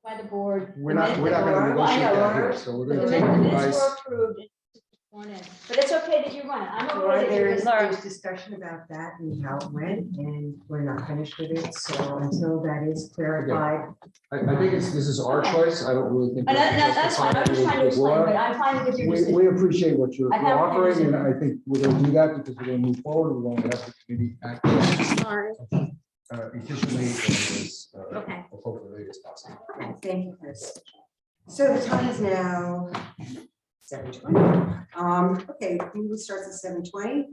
by the board. We're not going to negotiate I know, that here, so we're going to take the the minutes advice. were approved. But it's okay that you run it. I'm Well, okay that you there's run it. discussion about that and how it went, and we're not finished with it, so until that is clarified. I think this is our choice. I don't really think. we have to That's fine. I'm just trying to justify explain, it. but I'm fine with your decision. We appreciate what you're I haven't offering, finished and it. I think we're going to do that because we're going to move forward. We want to have the committee act Sorry. efficiently and as Okay. appropriately as possible. Thank you, Chris. So the time is now 7:20. Okay, the meeting starts at 7:20.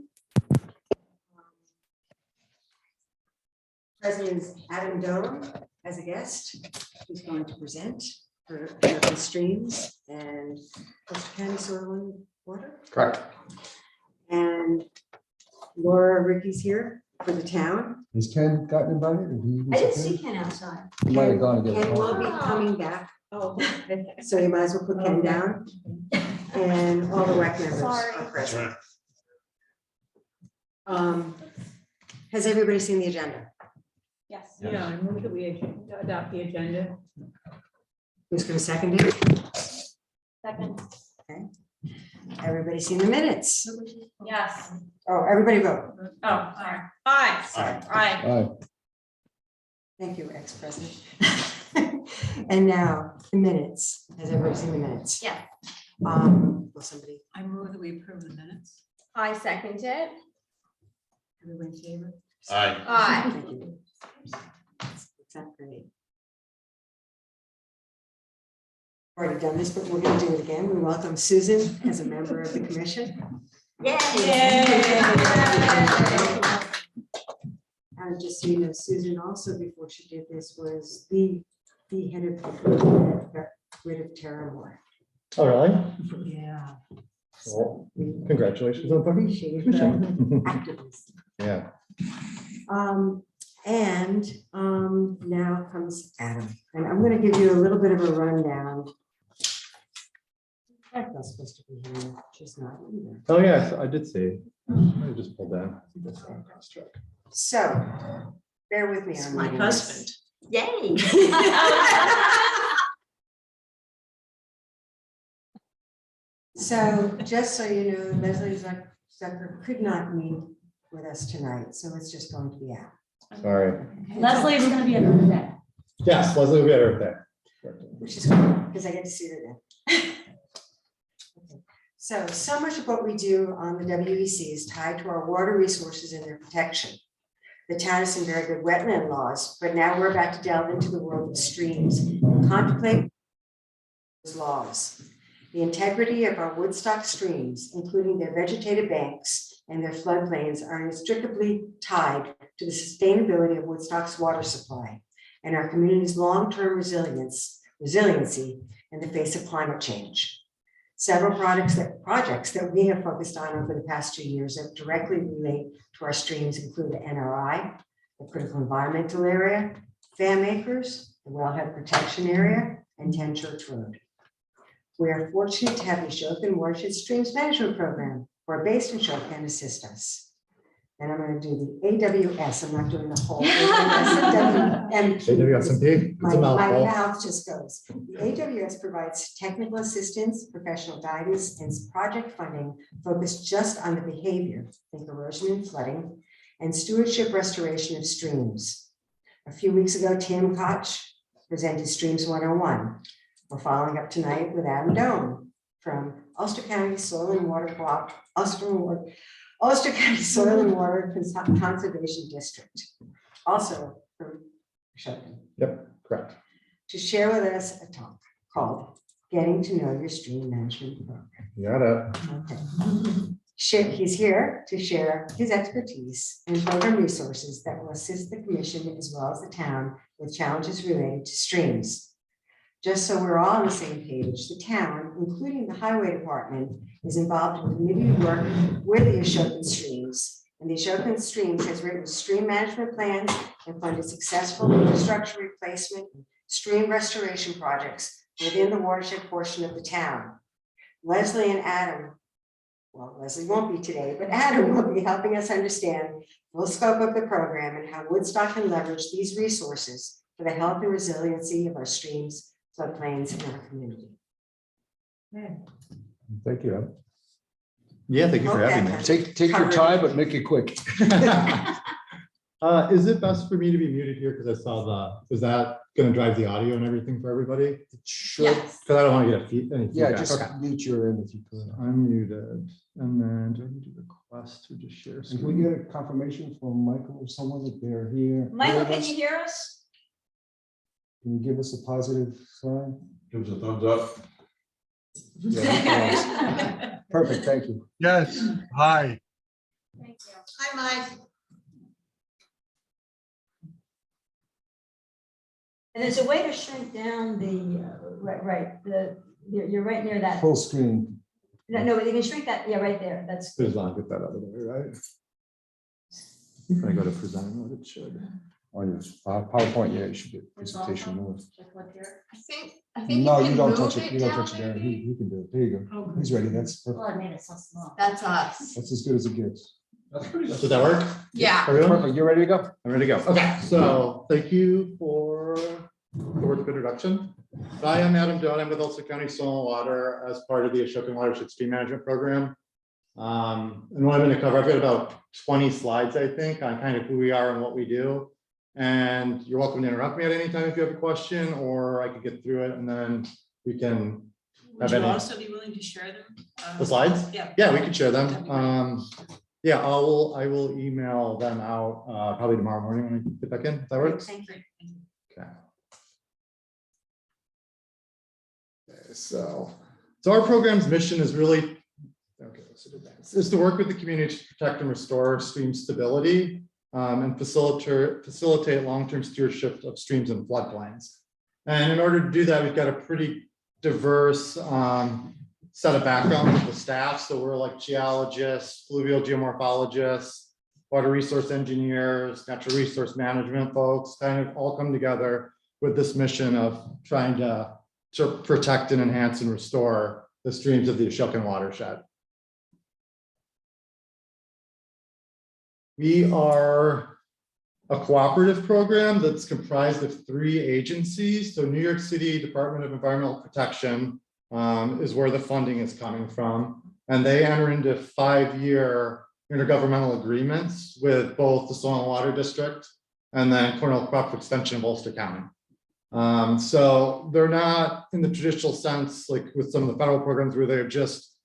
President Adam Dolan as a guest, who's going to present for the streams and Coastal County Soil and Water. Correct. And Laura Ricky's here for the town. Has Ken gotten invited? I didn't see Ken outside. He might have gone to get a Ken will be coffee. coming back, Oh. so you might as well put Ken down. And all the WEC members Sorry. are present. Has everybody seen the agenda? Yes. Yeah, I move that we adopt the agenda. Who's going to second it? Second. Everybody seen the minutes? Yes. Oh, everybody vote. Oh, sorry. Aye. Sorry. Aye. Aye. Thank you, ex-president. And now the minutes. Has everybody seen the minutes? Yeah. Will somebody, I move that we approve the minutes. I second it. everybody in favor? Aye. Aye. Thank you. Except for me. Already done this, but we're going to do it again. We welcome Susan as a member of the commission. Yay. And just so you know, Susan also, before she did this, was the head of the group that got rid of Terramore. Oh, really? Yeah. Well, We congratulations on the appreciate the activism. Yeah. Now comes Adam, and I'm going to give you a little bit of a rundown. I'm not supposed to be here, she's not either. Oh, yes, I did see. I just pulled down. So, bear with me on My this. husband. Yay. So, just so you know, Leslie Zucker could not meet with us tonight, so it's just going to be out. Sorry. Leslie is gonna be another day. Yes, Leslie will be at her there. Which is good, because I get to see her then. Okay. So much of what we do on the WEC is tied to our water resources and their protection. The town has some very good wetland laws, but now we're about to delve into the world of streams and contemplate those laws. The integrity of our Woodstock streams, including their vegetated banks and their floodplains, are inextricably tied to the sustainability of Woodstock's water supply and our community's long-term resiliency in the face of climate change. Several projects that we have focused on over the past 2 years that directly relate to our streams include the NRI, the critical environmental area, FAM acres, the wellhead protection area, and 10 Church Road. We are fortunate to have the Ashokan Watershed Streams Management Program, who are based in Ashokan, assist us. And I'm going to do the AWS. I'm not doing the whole AWSMP, My it's a mouthful. mouth just goes. The AWS provides technical assistance, professional guidance, and project funding focused just on the behavior, think erosion and flooding, and stewardship restoration of streams. A few weeks ago, Tim Koch presented Streams 101. We're following up tonight with Adam Doan from Ulster County Soil and Water Ulster County Soil and Water Conservation District, also from Ashokan, Yep, correct. to share with us a talk called Getting to Know Your Stream Management Program. You got it. Okay. He's here to share his expertise and program resources that will assist the commission as well as the town with challenges related to streams. Just so we're all on the same page, the town, including the highway department, is involved in community work with the Ashokan streams. And the Ashokan streams has written stream management plans and funded successful infrastructure replacement, and stream restoration projects within the watershed portion of the town. Leslie and Adam, well, Leslie won't be today, but Adam will be helping us understand the full scope of the program and how Woodstock can leverage these resources for the health and resiliency of our streams floodplains in our community. Thank you. Ed. Yeah, thank you for having me. Take your time, but make it quick. Is it best for me to be muted here? Because I saw is that going to drive the audio and everything for everybody? Sure. Yes. Because I don't want to get any Yeah, feedback. just Okay. mute your end if you could. I'm muted. And then do I need to request or just share And can screen? we get a confirmation from Michael or someone that they're here? Michael, Hear can us? you hear us? Can you give us a positive sign? Give us a thumbs up. Yeah, perfect, thank you. Yes, hi. Thank you. Hi, Mike. And there's a way to shrink down the, you're right near that. Full screen. No, you can shrink that, yeah, right there, that's. There's not get that out of the way, right? If I go to present mode, it should. On your PowerPoint, yeah, you should get presentation mode. I think No, you you can don't move touch it. You don't down touch it there. maybe. He can do it. There you go. Oh, He's ready. That's perfect. Well, I made it so small. That's us. That's as good as it gets. Does that work? Yeah. Everyone? Perfect. You ready to go? I'm ready to go. Okay, so thank you for the word of introduction. So I am Adam Doan. I'm with Ulster County Soil and Water as part of the Ashokan Watershed Stream Management Program. And what I'm going to cover, I've got about 20 slides, I think, on kind of who we are and what we do. And you're welcome to interrupt me at any time if you have a question, or I could get through it and then we can Would have you any. also be willing to share them? The slides? Yeah. Yeah, we can share them. That'd be great. Yeah, I will email them out probably tomorrow morning when I get back in. If that works. Thank you. Okay. Okay, so our program's mission is really, okay, let's do that. Is to work with the community to protect and restore stream stability and facilitate long-term stewardship of streams and floodplains. And in order to do that, we've got a pretty diverse set of background with the staff. So we're like geologists, fluvial geomorphologists, water resource engineers, natural resource management folks, kind of all come together with this mission of trying to protect and enhance and restore the streams of the Ashokan watershed. We are a cooperative program that's comprised of 3 agencies. So New York City Department of Environmental Protection is where the funding is coming from. And they enter into 5-year intergovernmental agreements with both the Soil and Water District and then Cornell Crop Extension of Ulster County. So they're not in the traditional sense, like with some of the federal programs where they're just,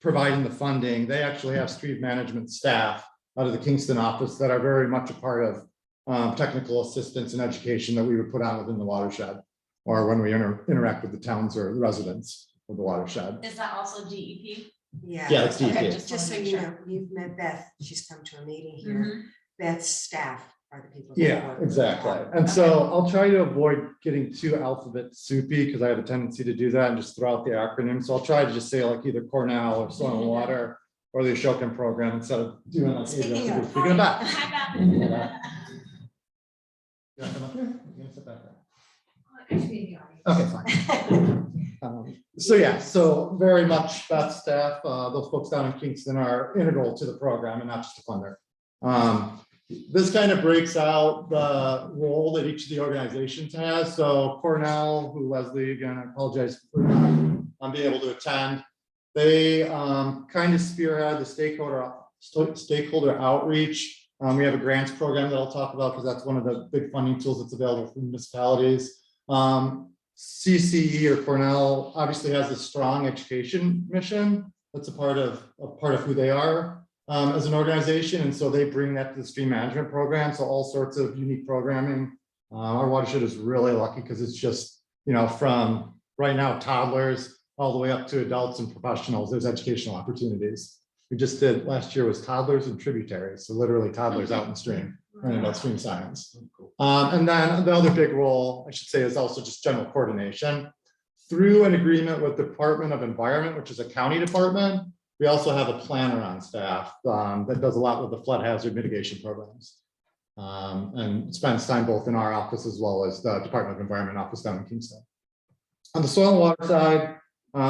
providing the funding. They actually have stream management staff out of the Kingston office that are very much a part of technical assistance and education that we would put on within the watershed, or when we interact with the towns or the residents of the watershed. Is that also DEP? Yeah. Yeah, it's Okay, DEP. Just so wanna you make know, you've met Beth. She's come to a meeting here. Mhm. Beth's staff are the people. that Yeah, work with exactly. her. And so I'll try to avoid getting too alphabet soupy because I have a tendency to do that and just throw out the acronym. So I'll try to just say like either Cornell or Soil and Water or the Ashokan program instead of doing like. Speaking of- Speaking of that. Hi, You Beth. wanna come up here? You gonna sit back there? I should be in the audience. Okay, fine. So yeah, so very much Beth's staff, those folks down in Kingston are integral to the program and not just a funder. This kind of breaks out the role that each of the organizations has. So Cornell, who Leslie, again, I apologize for not being able to attend. They kind of spearhead the stakeholder outreach. We have a grants program that I'll talk about because that's one of the big funding tools that's available for municipalities. CCE or Cornell obviously has a strong education mission. That's a part of who they are as an organization. And so they bring that to the stream management program. So all sorts of unique programming. Our watershed is really lucky because it's just, from right now, toddlers all the way up to adults and professionals, there's educational opportunities. We just did last year was toddlers and tributaries. So literally toddlers out in the stream. Learning about stream science. And then the other big role, I should say, is also just general coordination. Through an agreement with the Department of Environment, which is a county department, we also have a planner on staff that does a lot with the flood hazard mitigation programs. And spends time both in our office as well as the Department of Environment office down in Kingston. On the soil and water side,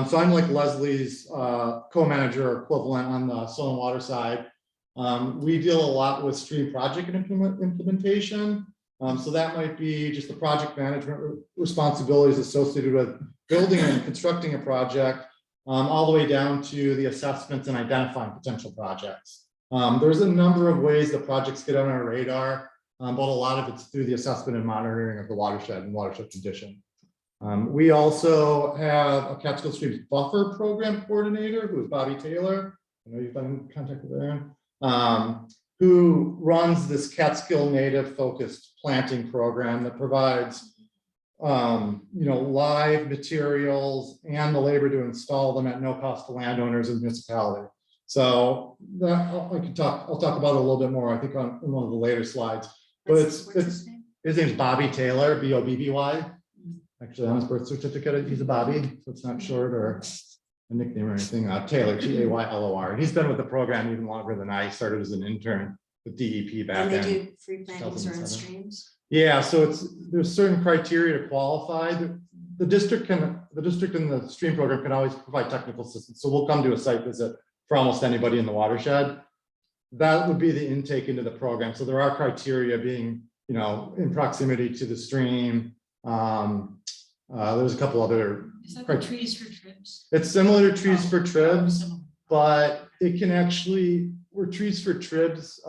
so I'm like Leslie's co-manager equivalent on the soil and water side. We deal a lot with stream project and implementation. So that might be just the project management responsibilities associated with building and constructing a project, all the way down to the assessments and identifying potential projects. There's a number of ways the projects get on our radar, but a lot of it's through the assessment and monitoring of the watershed and watershed condition. We also have a Catskill Streams Buffer Program Coordinator, who is Bobby Taylor. I know you've been in contact with Aaron, who runs this Catskill native focused planting program that provides, live materials and the labor to install them at no cost to landowners and municipality. So that I'll talk about it a little bit more, I think, on one of the later slides. But What's his name? his name's Bobby Taylor, Bobby. Actually, on his birth certificate, he's a Bobby, so it's not short or a nickname or anything. Taylor, Taylor. And he's been with the program even longer than I. He started as an intern with DEP back And they then. do free plantings around 2007. streams? Yeah, so there's certain criteria to qualify. The district and the stream program can always provide technical assistance. So we'll come to a site visit for almost anybody in the watershed. That would be the intake into the program. So there are criteria being, in proximity to the stream. There's a couple other. Is that the trees for trips? It's similar to trees for tribs, but it can actually, where trees for tribs,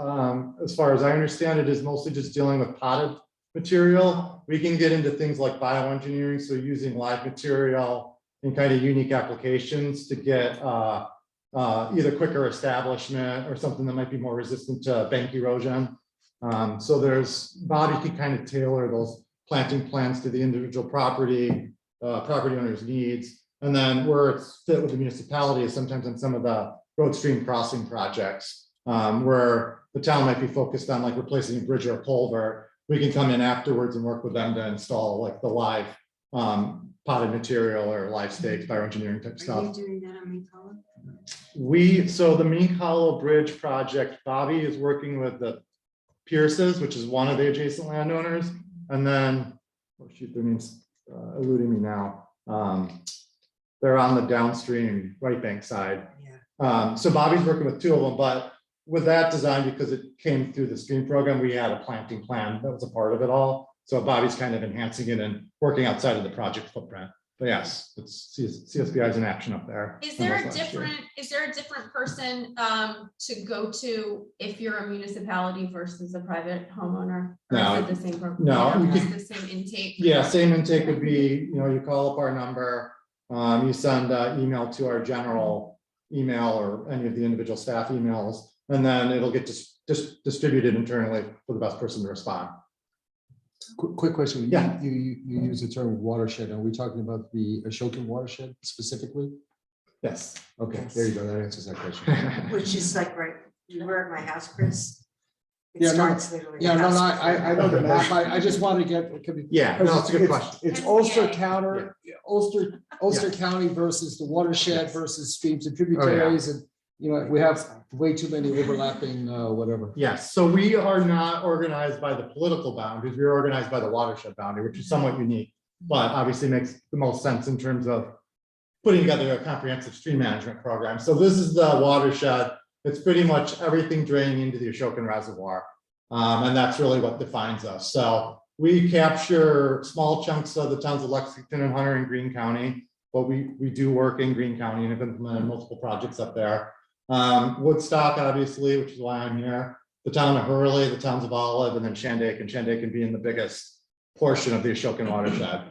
as far as I understand it, is mostly just dealing with potted material. We can get into things like bioengineering, so using live material in kind of unique applications to get either quicker establishment or something that might be more resistant to bank erosion. So Bobby can kind of tailor those planting plans to the individual property owner's needs. And then where it's fit with the municipality is sometimes on some of the road stream crossing projects, where the town might be focused on like replacing a bridge or a culvert. We can come in afterwards and work with them to install like the live potted material or live stakes, bioengineering type Are stuff. you doing that on Mink Hollow? So the Mink Hollow Bridge project, Bobby is working with the Pierces, which is one of the adjacent landowners. And then, oh shoot, their name's eluding me now. They're on the downstream right bank side. Yeah. So Bobby's working with two of them, but with that design, because it came through the stream program, we had a planting plan that was a part of it all. So Bobby's kind of enhancing it and working outside of the project footprint. But yes, it's CSBI is in action up there. Is there a different person to go to if you're a municipality versus a private homeowner? Or No, is it the same program? no, we It's could- the same intake. Yeah, same intake would be, you call up our number, you send an email to our general email or any of the individual staff emails, and then it'll get just distributed internally for the best person to respond. Quick question. Yeah. You use the term watershed. Are we talking about the Ashokan watershed specifically? Yes. Okay, Yes. there you go. That answers that question. Which is like, right, you were at my house, Chris? It Yeah, no, starts literally. Yeah, the no, house I know the map. I just want to get. it could be- Yeah, no, it's a good question. It's MCA. Ulster County, Ulster County versus the watershed versus streams and tributaries, and we have way too many overlapping, whatever. Yes, so we are not organized by the political boundaries, we're organized by the watershed boundary, which is somewhat unique, but obviously makes the most sense in terms of putting together a comprehensive stream management program. So this is the watershed. It's pretty much everything draining into the Ashokan Reservoir. And that's really what defines us. So we capture small chunks of the towns of Lexington and Hunter and Greene County, but we do work in Greene County and have implemented multiple projects up there. Woodstock, obviously, which is why I'm here, the town of Hurley, the towns of Olive, and then Shandaken being the biggest portion of the Ashokan watershed.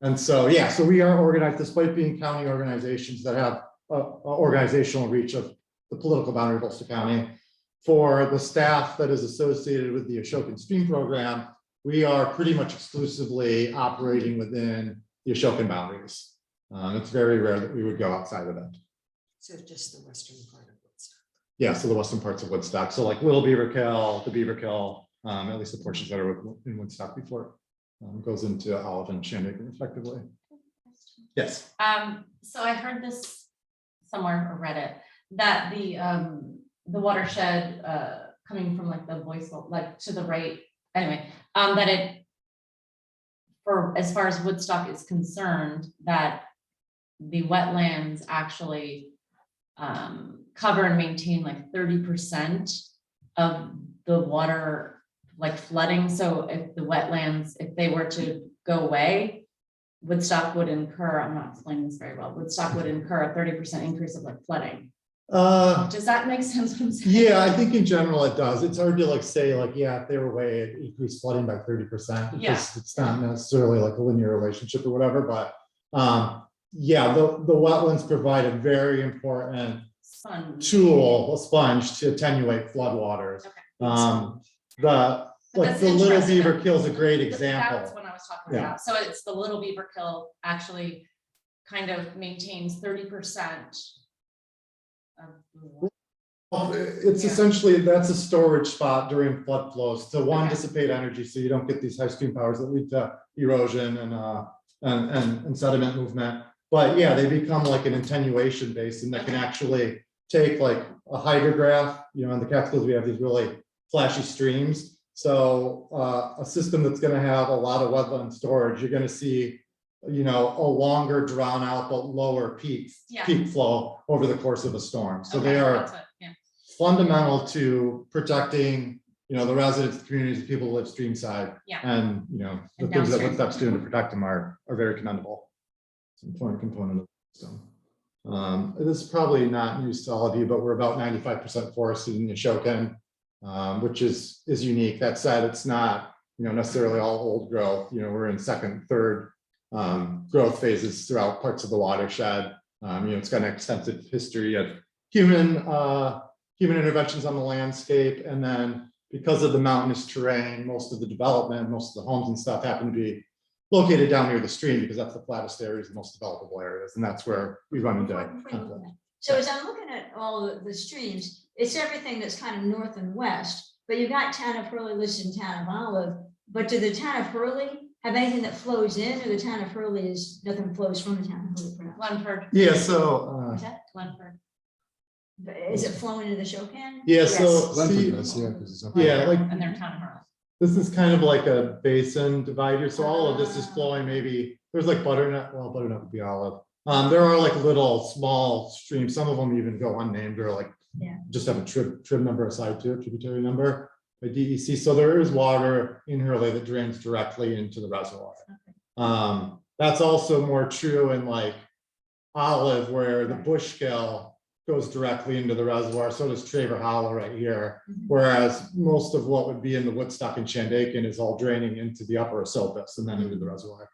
And so, yeah, so we are organized, despite being county organizations that have a organizational reach of the political boundary of Ulster County. For the staff that is associated with the Ashokan Stream Program, we are pretty much exclusively operating within the Ashokan boundaries. It's very rare that we would go outside of it. So just the western part of Woodstock. Yeah, so the western parts of Woodstock. So like Little Beaverkill, the Beaverkill, at least the portions that are in Woodstock before goes into Olive and Shandaken respectively. Yes. So I heard this somewhere or read it, that the watershed coming from like the voice, like to the right, anyway, that it, for as far as Woodstock is concerned, that the wetlands actually cover and maintain like 30% of the water like flooding, so if the wetlands, if they were to go away, Woodstock would incur, I'm not explaining this very well, Woodstock would incur a 30% increase of like flooding. Does that make sense what I'm saying? Yeah, I think in general it does. It's hard to like say like, yeah, if they were away, it increased flooding by 30%. Yeah. Because it's not necessarily like a linear relationship or whatever, but yeah, the wetlands provide a very important Sponge. tool, a sponge to attenuate floodwaters. Okay. That's The little interesting. beaver kill is a great That's example. what I was talking Yeah. about. So it's the little beaver kill actually kind of maintains 30%. It's Yeah. essentially, that's a storage spot during flood flows to one, Okay. dissipate energy, so you don't get these high stream powers that lead to erosion and sediment movement. But yeah, they become like an attenuation basin that can actually take like a hydrograph, you know, in the Catskills, we have these really flashy streams. So a system that's gonna have a lot of wetland storage, you're gonna see, you know, a longer drawn out but lower peak Yeah. flow over the course of a storm. So Okay, they are that's what- yeah. fundamental to protecting, you know, the residents, the communities, the people who live streamside. Yeah. And, you know, the And things that downstream. Woodstock's doing to protect them are very commendable. It's an important component of the system. This is probably not news to all of you, but we're about 95% forested in Ashokan, which is unique. That said, it's not, you know, necessarily all old growth. You know, we're in second, third growth phases throughout parts of the watershed. You know, it's got an extensive history of human interventions on the landscape. And then because of the mountainous terrain, most of the development, most of the homes and stuff happen to be located down near the stream because that's the flattest areas, the most developable areas. And that's where we run into conflict. So as I'm looking at all the streams, it's everything that's kind of north and west, but you've got town of Hurley listed in town of Olive, but do the town of Hurley have anything that flows in, or the town of Hurley is, nothing flows from the town of Hurley? perhaps? Glenford. Yeah, so, Is that, Glenford. is it flowing into the Shokan? yeah, so, Yes. Glenford see, does, yeah, 'cause it's up yeah, there. like, And their town of Harlan. this is kind of like a basin divider, so all of this is flowing, maybe, there's like butternut, well, butternut would be olive. There are like little small streams, some of them even go unnamed or like, Yeah. just have a trib number aside to it, tributary number, by DEC, so there is water in Hurley that drains directly into the reservoir. That's also more true in like Olive, where the Bushkill goes directly into the reservoir, so does Traver Hollow right here. Mhm. Whereas most of what would be in the Woodstock and Shandaken is all draining into the upper Esopus and then into the reservoir.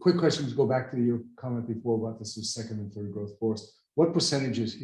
Quick question to go back to your comment before about this is second and third growth forest. What percentage is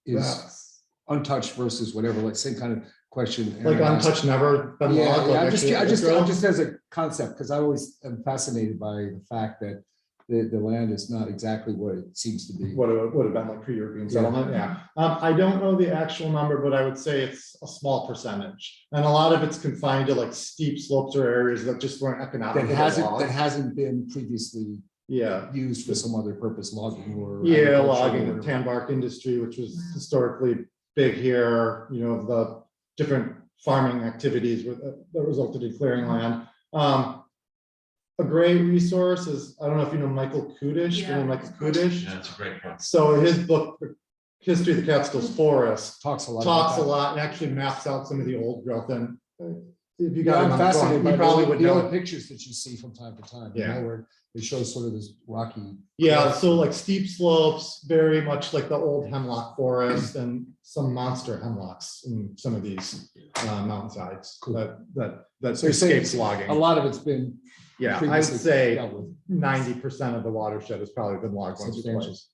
That's- untouched versus whatever, like same kind of question. Like Aaron asked. untouched, never been Yeah, logged, yeah, like I'm just, actually I'm growth. just as a concept, because I always am fascinated by the fact that the land is not exactly what it seems to be. What it would have been like pre-European Yeah. settlement, yeah. I don't know the actual number, but I would say it's a small percentage. And a lot of it's confined to like steep slopes or areas that just weren't economic. That hasn't been previously Yeah, used for some other purpose, logging or. yeah, agriculture or logging, the whatever. tan bark industry, which was Wow. historically big here, you know, the different farming activities that resulted in clearing land. A great resource is, I don't know if you know Michael Kudish, Yeah. Michael Kudish. Yeah, it's a great book. So his book, History of the Catskills Forest, Talks a lot. talks a about that. lot and actually maps out some of the old growth, and if you Yeah, got him I'm on the phone, fascinated by you probably the would old know. pictures that you see from time to time. you Yeah. know, Where it shows sort of this rocky. Yeah, cliffs. so like steep slopes, very much like the old hemlock forest and some monster hemlocks in some of these mountainsides Cool. that So you're saying escapes logging. A lot of it's been. Yeah, I'd previously say dealt with. 90% of the watershed has probably been logged once or Substantial. twice.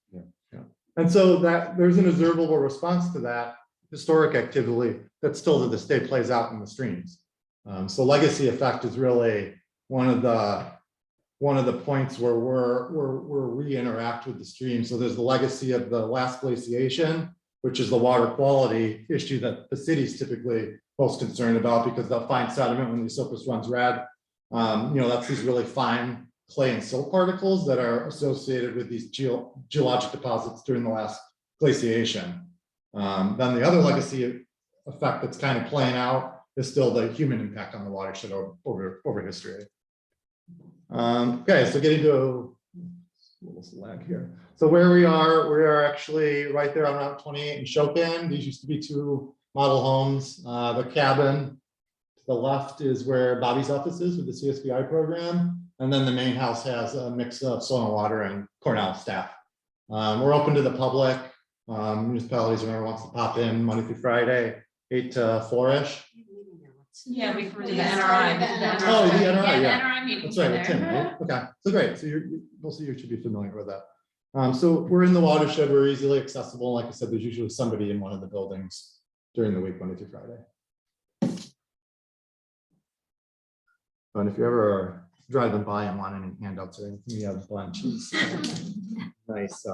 Yeah. And so that there's an observable response to that historic activity that still to this day plays out in the streams. So legacy effect is really one of the points where we interact with the stream. So there's the legacy of the last glaciation, which is the water quality issue that the city's typically most concerned about because they'll find sediment when the Esopus runs red. You know, that's these really fine clay and silt particles that are associated with these geologic deposits during the last glaciation. Then the other legacy effect that's kind of playing out is still the human impact on the watershed over history. Okay, so getting to a little lag here. So where we are actually right there on Route 28 in Shokan. These used to be two model homes. The cabin the left is where Bobby's office is with the CSBI program. And then the main house has a mix of soil and water and Cornell staff. We're open to the public. Municipalities, whoever wants to pop in Monday through Friday, 8 to 4-ish. Yeah, we did the Yeah, NRI. the Oh, the NRI, the yeah. NRI meeting. That's right, with Tim, right? Okay, so great. So most of you should be familiar with that. So we're in the watershed, we're easily accessible. Like I said, there's usually somebody in one of the buildings during the week, Monday through Friday. And if you ever are driving by and want any handouts or anything, we have bunches. Nice.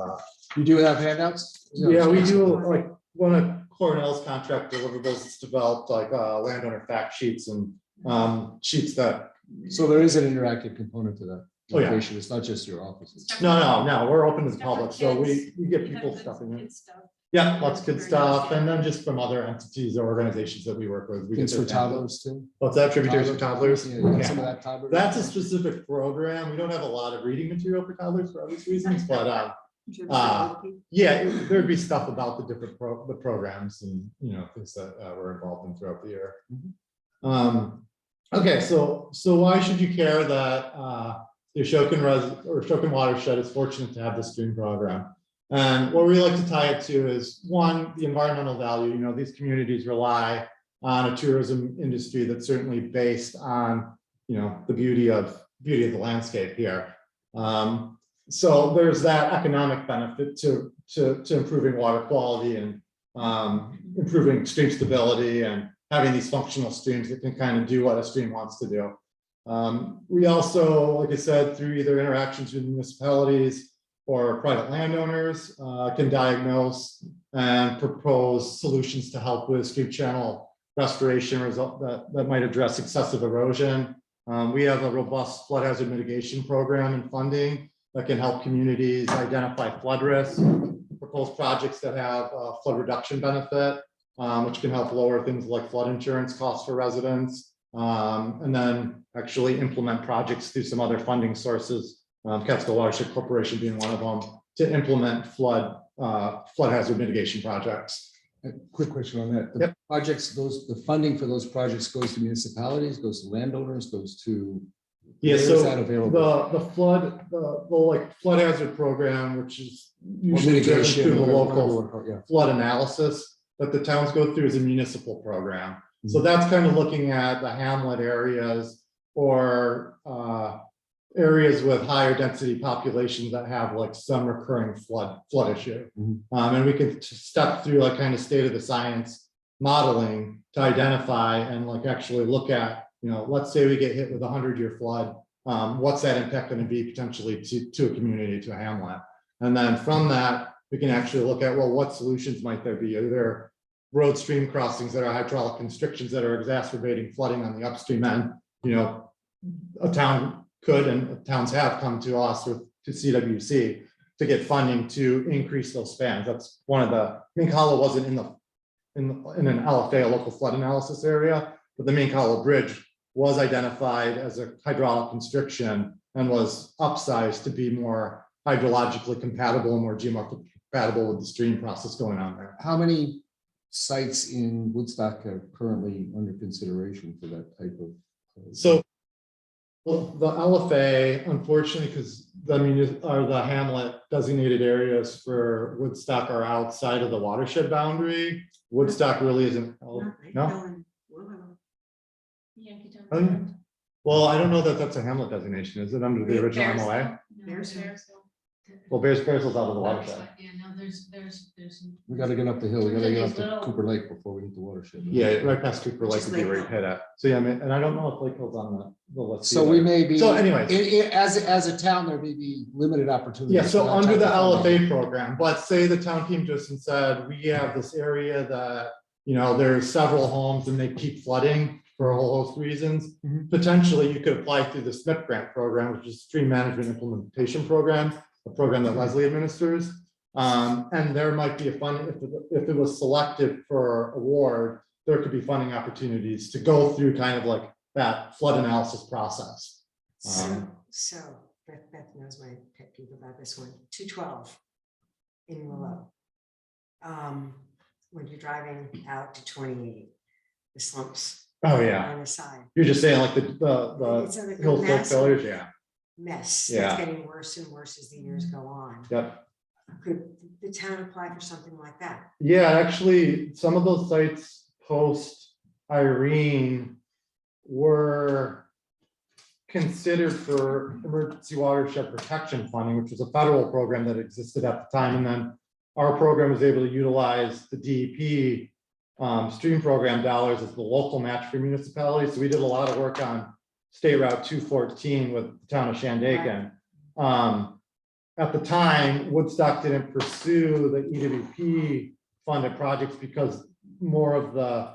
You do have handouts? Yeah, we do, like, one of Cornell's contract deliverables is developed like landowner fact sheets and sheets that, So there is an interactive component to that. Oh, yeah. location. It's not just your offices. no, we're open to the Stuff for public, so kids. we get You people have the stuff in it. kid stuff. Yeah, lots of good Very stuff, nice, and yeah. then just from other entities or organizations that we work with. We Things get for their samples. toddlers too? What's that, tributaries for toddlers? Yeah, you got Yeah. some of that toddler. That's a specific program. We don't have a lot of reading material for toddlers for obvious reasons, but yeah, there'd be stuff about the different the programs and, you know, things that we're involved in throughout the year. Okay, so why should you care that the Ashokan watershed is fortunate to have this stream program? And what we like to tie it to is, one, the environmental value. You know, these communities rely on a tourism industry that's certainly based on, you know, the beauty of the landscape here. So there's that economic benefit to improving water quality and improving stream stability and having these functional streams that can kind of do what a stream wants to do. We also, like I said, through either interactions with municipalities or private landowners, can diagnose and propose solutions to help with stream channel restoration result that might address excessive erosion. We have a robust flood hazard mitigation program and funding that can help communities identify flood risk, propose projects that have a flood reduction benefit, which can help lower things like flood insurance costs for residents, and then actually implement projects through some other funding sources, Catskill Watershed Corporation being one of them, to implement flood hazard mitigation projects. A quick question on that. The Yep. projects, the funding for those projects goes to municipalities, goes to landowners, goes to. Yeah, where so is that available? the flood hazard program, which is Or usually driven mitigation, through the whatever local you wanna call it, yeah. flood analysis that the towns go through, is a municipal program. So Mhm. that's kind of looking at the hamlet areas or areas with higher density populations that have like some recurring flood issue. Mhm. And we can step through like kind of state of the science modeling to identify and like actually look at, you know, let's say we get hit with a 100-year flood. What's that impact going to be potentially to a community, to a hamlet? And then from that, we can actually look at, well, what solutions might there be? Are there road stream crossings that are hydraulic constrictions that are exacerbating flooding on the upstream end? You know, a town could, and towns have come to us or to CWC to get funding to increase those spans. That's one of the, Mink Hollow wasn't in an LFA, a local flood analysis area, but the Mink Hollow Bridge was identified as a hydraulic constriction and was upsized to be more hydrologically compatible and more geomorphically compatible with the stream process going on there. How many sites in Woodstock are currently under consideration for that type of? So, well, the LFA, unfortunately, because the hamlet designated areas for Woodstock are outside of the watershed boundary. Woodstock really isn't. No. Yankee Town. Oh, yeah. Well, I don't know that that's a hamlet designation. Is it under the original MOA? Well, Bearsville's out of the watershed. Yeah, no, there's. We gotta get up the hill. We gotta get up to Little- Cooper Lake before we hit the watershed. Yeah, right past Cooper Lake Which is would be where you Lake hit at. So yeah, I mean, and I don't know if Lake Hill's on the list. So we either. may be. So anyways. As a town, there may be limited opportunities. Yeah, so for that under type the of funding. LFA program, but say the town came to us and said, we have this area that, you know, there's several homes and they keep flooding for a whole host of reasons. Mhm. Potentially, you could apply through the SMIP grant program, which is Stream Management Implementation Program, a program that Leslie administers. And there might be a fund, if it was selected for award, there could be funding opportunities to go through kind of like that flood analysis process. So Beth knows my pet peeve about this one, 212 in Willow. When you're driving out to 28, the slumps Oh, yeah. on the side. You're just saying like It's like the a hill slope massive failures, yeah, mess Yeah. that's getting worse and worse as the years go on. yep. Could the town apply for something like that? Yeah, actually, some of those sites post Irene were considered for emergency watershed protection funding, which was a federal program that existed at the time. And then our program was able to utilize the DEP stream program dollars as the local match for municipalities. So we did a lot of work on State Route 214 with the town of Shandaken. At the time, Woodstock didn't pursue the EWP funded projects because more of the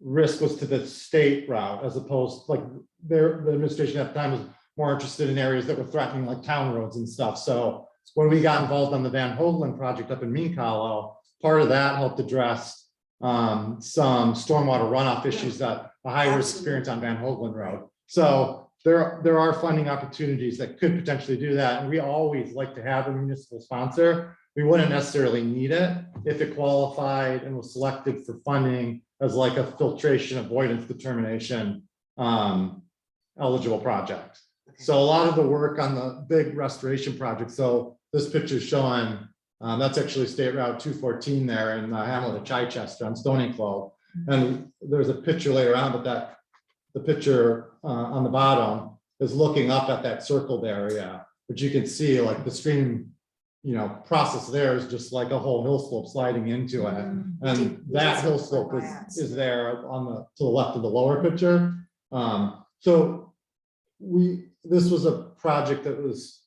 risk was to the state route as opposed, like the administration at the time was more interested in areas that were threatening like town roads and stuff. So when we got involved on the Van Hoagland project up in Mean Hollow, part of that helped address some stormwater runoff issues that a high risk experience on Van Hoagland Road. So there are funding opportunities that could potentially do that. And we always like to have a municipal sponsor. We wouldn't necessarily need it if it qualified and was selected for funding as like a filtration avoidance determination eligible project. So a lot of the work on the big restoration project. So this picture is showing that's actually State Route 214 there in the hamlet of Chichester on Stony Clove. And there's a picture later on, but the picture on the bottom is looking up at that circled area, but you can see like the stream, process there is just like a whole hill slope sliding into it. And that hill slope is there to the left of the lower picture. So this was a project that was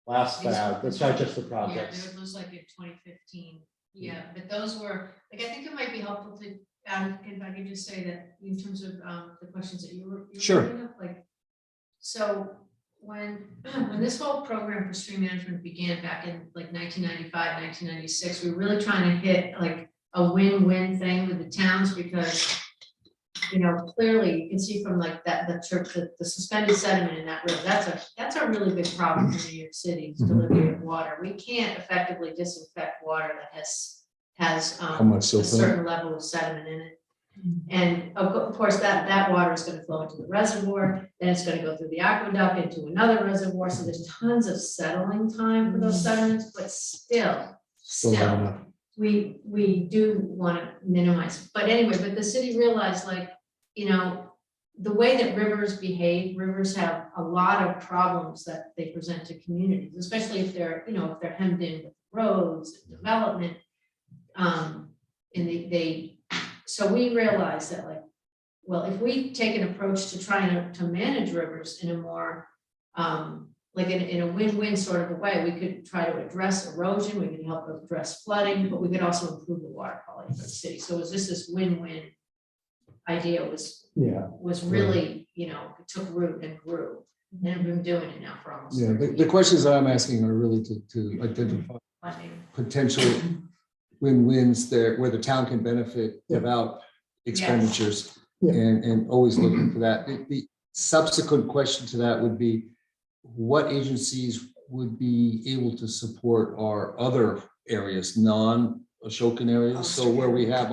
last fad, the Chichester Yeah, project. there was like in 2015. Yeah, but those were, like, I think it might be helpful to, if I could just say that in terms of the questions that you were Sure. bringing up, like, so when this whole program for stream management began back in like 1995, 1996, we were really trying to hit like a win-win thing with the towns because, clearly you can see from like the suspended sediment in that river, that's a really big problem for New York City's delivery of water. We can't effectively disinfect water that has How much a silt in it? certain level of sediment in it. And of course, that water is gonna flow into the reservoir, then it's gonna go through the aqueduct into another reservoir, so there's tons of settling time for those sediments, but still, not enough. we do wanna minimize, but anyway, but the city realized like, the way that rivers behave, rivers have a lot of problems that they present to communities, especially if they're, if they're hemmed in with roads and development. And so we realized that like, well, if we take an approach to trying to manage rivers in a more, like in a win-win sort of a way, we could try to address erosion, we could help address flooding, but we could also improve the water quality of the city. So it was just this win-win idea was really, it took root and grew. And we've been doing it now for almost. Yeah, 30 the years. questions that I'm asking are really to identify Funding. potential win-wins there where the town can benefit without expenditures and always looking for that. The subsequent question to that would be what agencies would be able to support our other areas, non-Ashokan areas? So where we have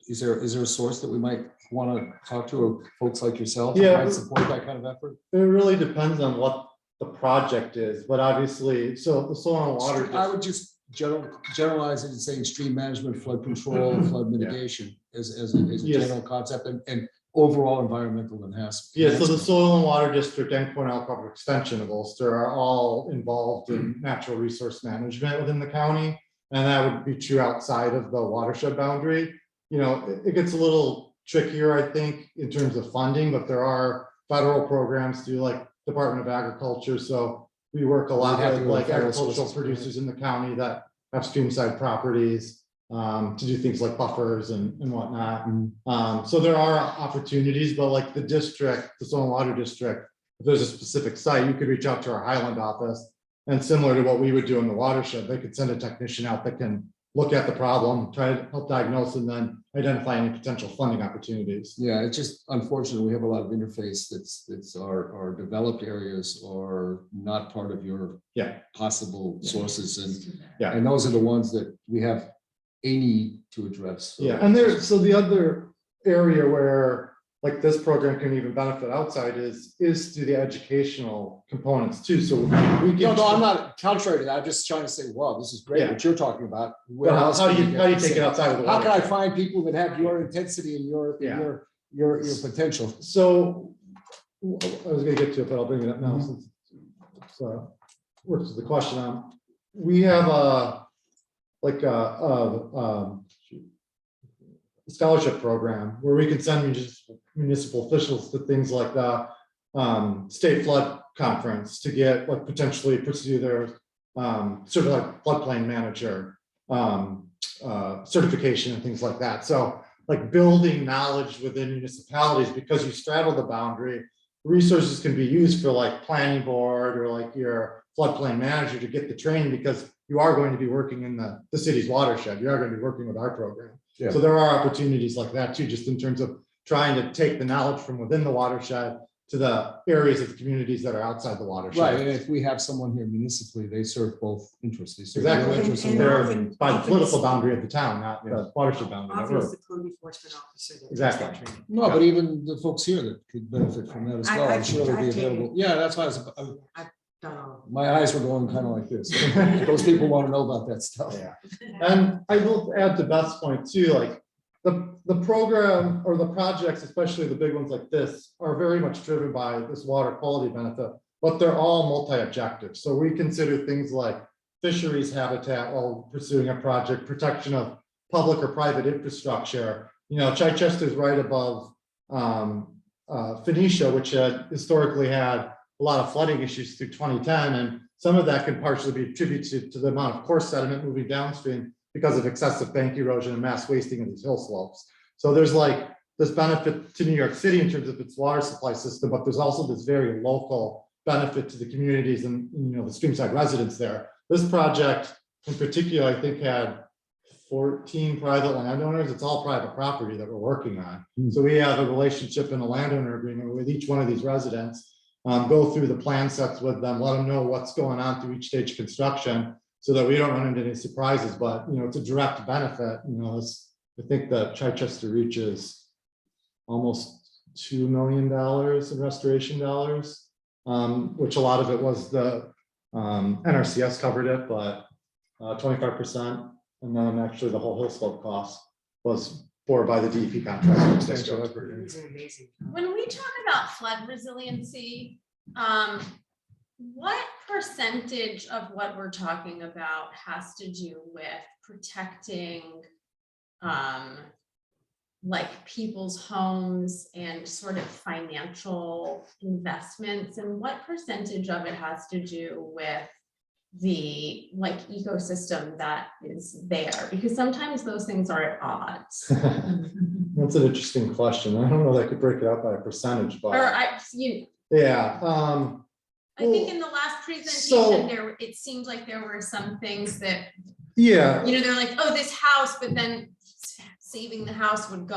is there a source that we might want to talk to, or folks like yourself who might support that kind of effort? It really depends on what the project is, but obviously, so the soil and water. I would just generalize it and saying stream management, flood control, flood mitigation as a general concept and overall environmental enhancement. Yeah, so the Soil and Water District and Cornell Cover Extension of Ulster are all involved in natural resource management within the county. And that would be true outside of the watershed boundary. It gets a little trickier, I think, in terms of funding, but there are federal programs through like Department of Agriculture. So we work a lot with like agricultural producers in the county that have streamside properties to do things like buffers and whatnot. So there are opportunities, but like the Soil and Water District, if there's a specific site, you could reach out to our Highland office. And similar to what we would do in the watershed, they could send a technician out that can look at the problem, try to help diagnose, and then identify any potential funding opportunities. Yeah, it's just unfortunate we have a lot of interface that's our developed areas are not part of your possible sources, and those are the ones that we have a need to address. Yeah, and there's, so the other area where like this program can even benefit outside is through the educational components too, so we can. No, I'm not contrary to that. I'm just trying to say, wow, this is great Yeah. what you're talking about. Where But else how do can you get take this it in? outside of the? How can I watershed? find people that have your intensity and Yeah. your potential? So I was gonna get to it, but I'll bring it up now Mhm. since it's works with the question. We have a scholarship program where we can send municipal officials to things like the state flood conference to get like potentially pursue their sort of like floodplain manager certification and things like that. So like building knowledge within municipalities, because you straddle the boundary, resources can be used for like planning board or like your floodplain manager to get the training, because you are going to be working in the city's watershed. You are going to be working with our program. Yeah. So there are opportunities like that too, just in terms of trying to take the knowledge from within the watershed to the areas of the communities that are outside the watershed. Right, and if we have someone here municipally, they serve both interests. They serve your Exactly. interests And and They're often- by the often political it's- boundary of the town, not the watershed boundary. that Often it's we're- the code enforcement officer. that does Exactly. that training. No, but even the folks here that could benefit from that as well, I'm sure they'd be I've taken- available. Yeah, that's why Done all. my eyes were going kind of like this. Those people want to know about that stuff. Yeah. And I will add to Beth's point too, like the program or the projects, especially the big ones like this, are very much driven by this water quality benefit, but they're all multi-objective. So we consider things like fisheries habitat while pursuing a project, protection of public or private infrastructure. You know, Chichester's right above Phoenicia, which had historically had a lot of flooding issues through 2010, and some of that could partially be attributed to the amount of coarse sediment moving downstream because of excessive bank erosion and mass wasting of these hill slopes. So there's like this benefit to New York City in terms of its water supply system, but there's also this very local benefit to the communities and, you know, the streamside residents there. This project in particular, I think, had 14 private landowners. It's all private property that we're working on. So we have a relationship and a landowner agreement with each one of these residents. Go through the plan sets with them, let them know what's going on through each stage of construction so that we don't run into any surprises, but you know, it's a direct benefit. You know, I think that Chichester reaches almost $2 million in restoration dollars, which a lot of it was the NRCS covered it, but 25%. And then actually the whole hill slope cost was borne by the DEP contract. These are amazing. When we talk about flood resiliency, what percentage of what we're talking about has to do with protecting like people's homes and sort of financial investments, and what percentage of it has to do with the like ecosystem that is there? Because sometimes those things are at odds. That's an interesting question. I don't know that I could break it out by a percentage, but Or yeah. I think in the last presentation, it seemed like there were some things that, Yeah. you know, they're like, oh, this house, but then saving the house would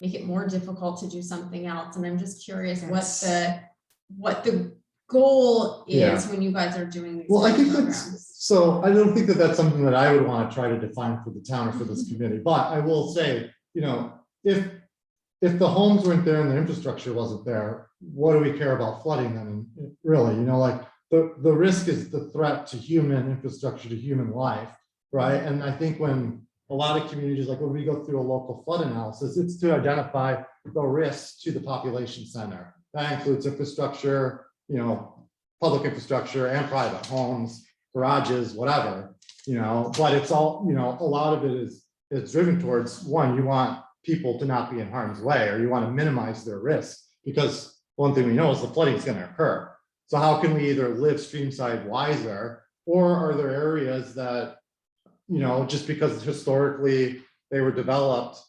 make it more difficult to do something else. And I'm just curious what the goal is when you guys are doing these. Well, I think programs. so I don't think that that's something that I would want to try to define for the town or for this community, but I will say, you know, if the homes weren't there and the infrastructure wasn't there, what do we care about flooding then? Really, you know, like the risk is the threat to human infrastructure, to human life, right? And I think when a lot of communities, like when we go through a local flood analysis, it's to identify the risks to the population center. That includes infrastructure, you know, public infrastructure and private homes, garages, whatever, you know, but it's all, you know, a lot of it is driven towards one, you want people to not be in harm's way, or you want to minimize their risk, because one thing we know is the flooding is going to occur. So how can we either live streamside wiser, or are there areas that, you know, just because historically they were developed,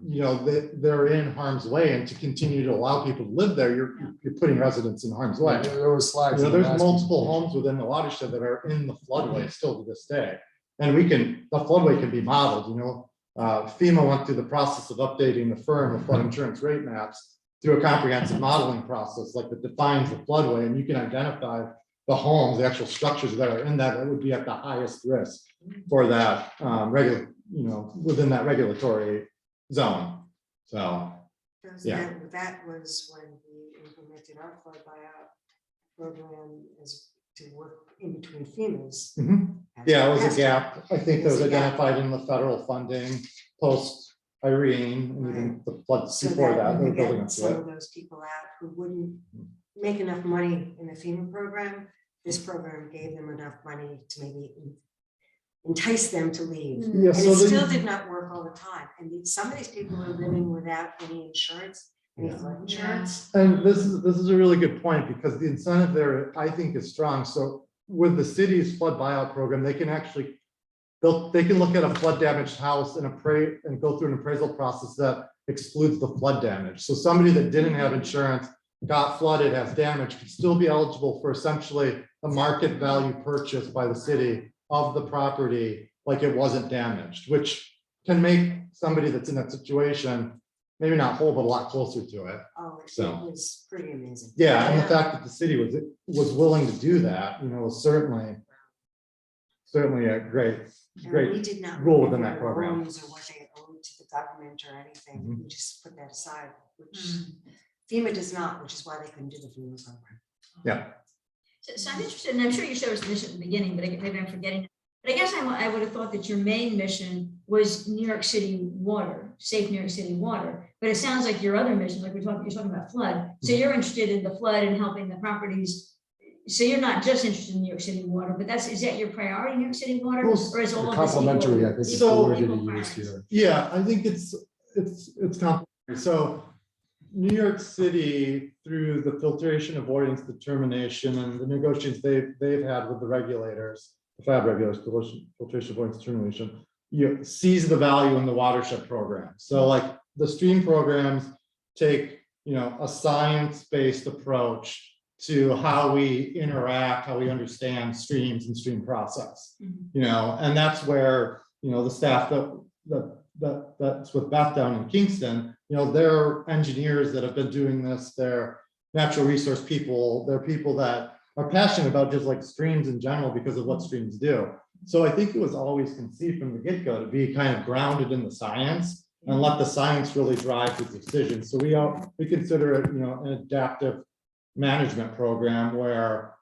you know, they're in harm's way, and to continue to allow people to live there, you're putting residents in harm's way. There were slides. You know, in the there's last multiple presentation. homes within the watershed that are in the floodway still to this day. And the floodway can be modeled, you know. FEMA went through the process of updating the FIRM, the flood insurance rate maps, through a comprehensive modeling process, like that defines the floodway, and you can identify the homes, the actual structures that are in that would be at the highest risk for that within that regulatory zone. So, yeah. That was when we implemented our flood buyout program as to work in between FEMA's. yeah, it was a gap. I think that was identified in the federal funding post Irene and even the floods So before that. we They were could building get up to some it. of those people out who wouldn't make enough money in the FEMA program. This program gave them enough money to maybe entice them to leave. Yeah, And so it the- still did not work all the time. And some of these people are living without any insurance, any flood insurance. And this is a really good point because the incentive there, I think, is strong. So with the city's flood buyout program, they can actually, they can look at a flood damaged house and go through an appraisal process that excludes the flood damage. So somebody that didn't have insurance, got flooded, has damage, could still be eligible for essentially a market value purchase by the city of the property, like it wasn't damaged, which can make somebody that's in that situation maybe not whole, but a lot closer to it. Oh, it So. was pretty amazing. Yeah, and the fact that the city was willing to do that, was certainly a great, And we great. did not rule look at within that their program. loans or what they owed to the government or anything. Mhm. We just put that aside, which FEMA does not, which is why they couldn't do the FEMA program. Yeah, So I'm interested, and I'm sure you showed us the mission at the beginning, but maybe I'm forgetting. But I guess I would have thought that your main mission was New York City water, safe New York City water. But it sounds like your other mission, like you're talking about flood. So you're interested in the flood and helping the properties. So you're not just interested in New York City water, but is that your priority, New York City water? Well, Or is all of this complementary, equal- I think, is the So- word that equal he used priorities? here. yeah, I think it's complicated. So New York City, through the filtration avoidance determination and the negotiations they've had with the regulators, the FAB regulators, filtration avoidance determination, sees the value in the watershed program. So like the stream programs take, a science-based approach to how we interact, how we understand streams and stream process. And that's where, the staff that's with Beth down in Kingston, they're engineers that have been doing this, they're natural resource people, they're people that are passionate about just like streams in general because of what streams do. So I think it was always conceived from the get-go to be kind of grounded in the science and let the science really drive the decisions. So we consider it, an adaptive management program where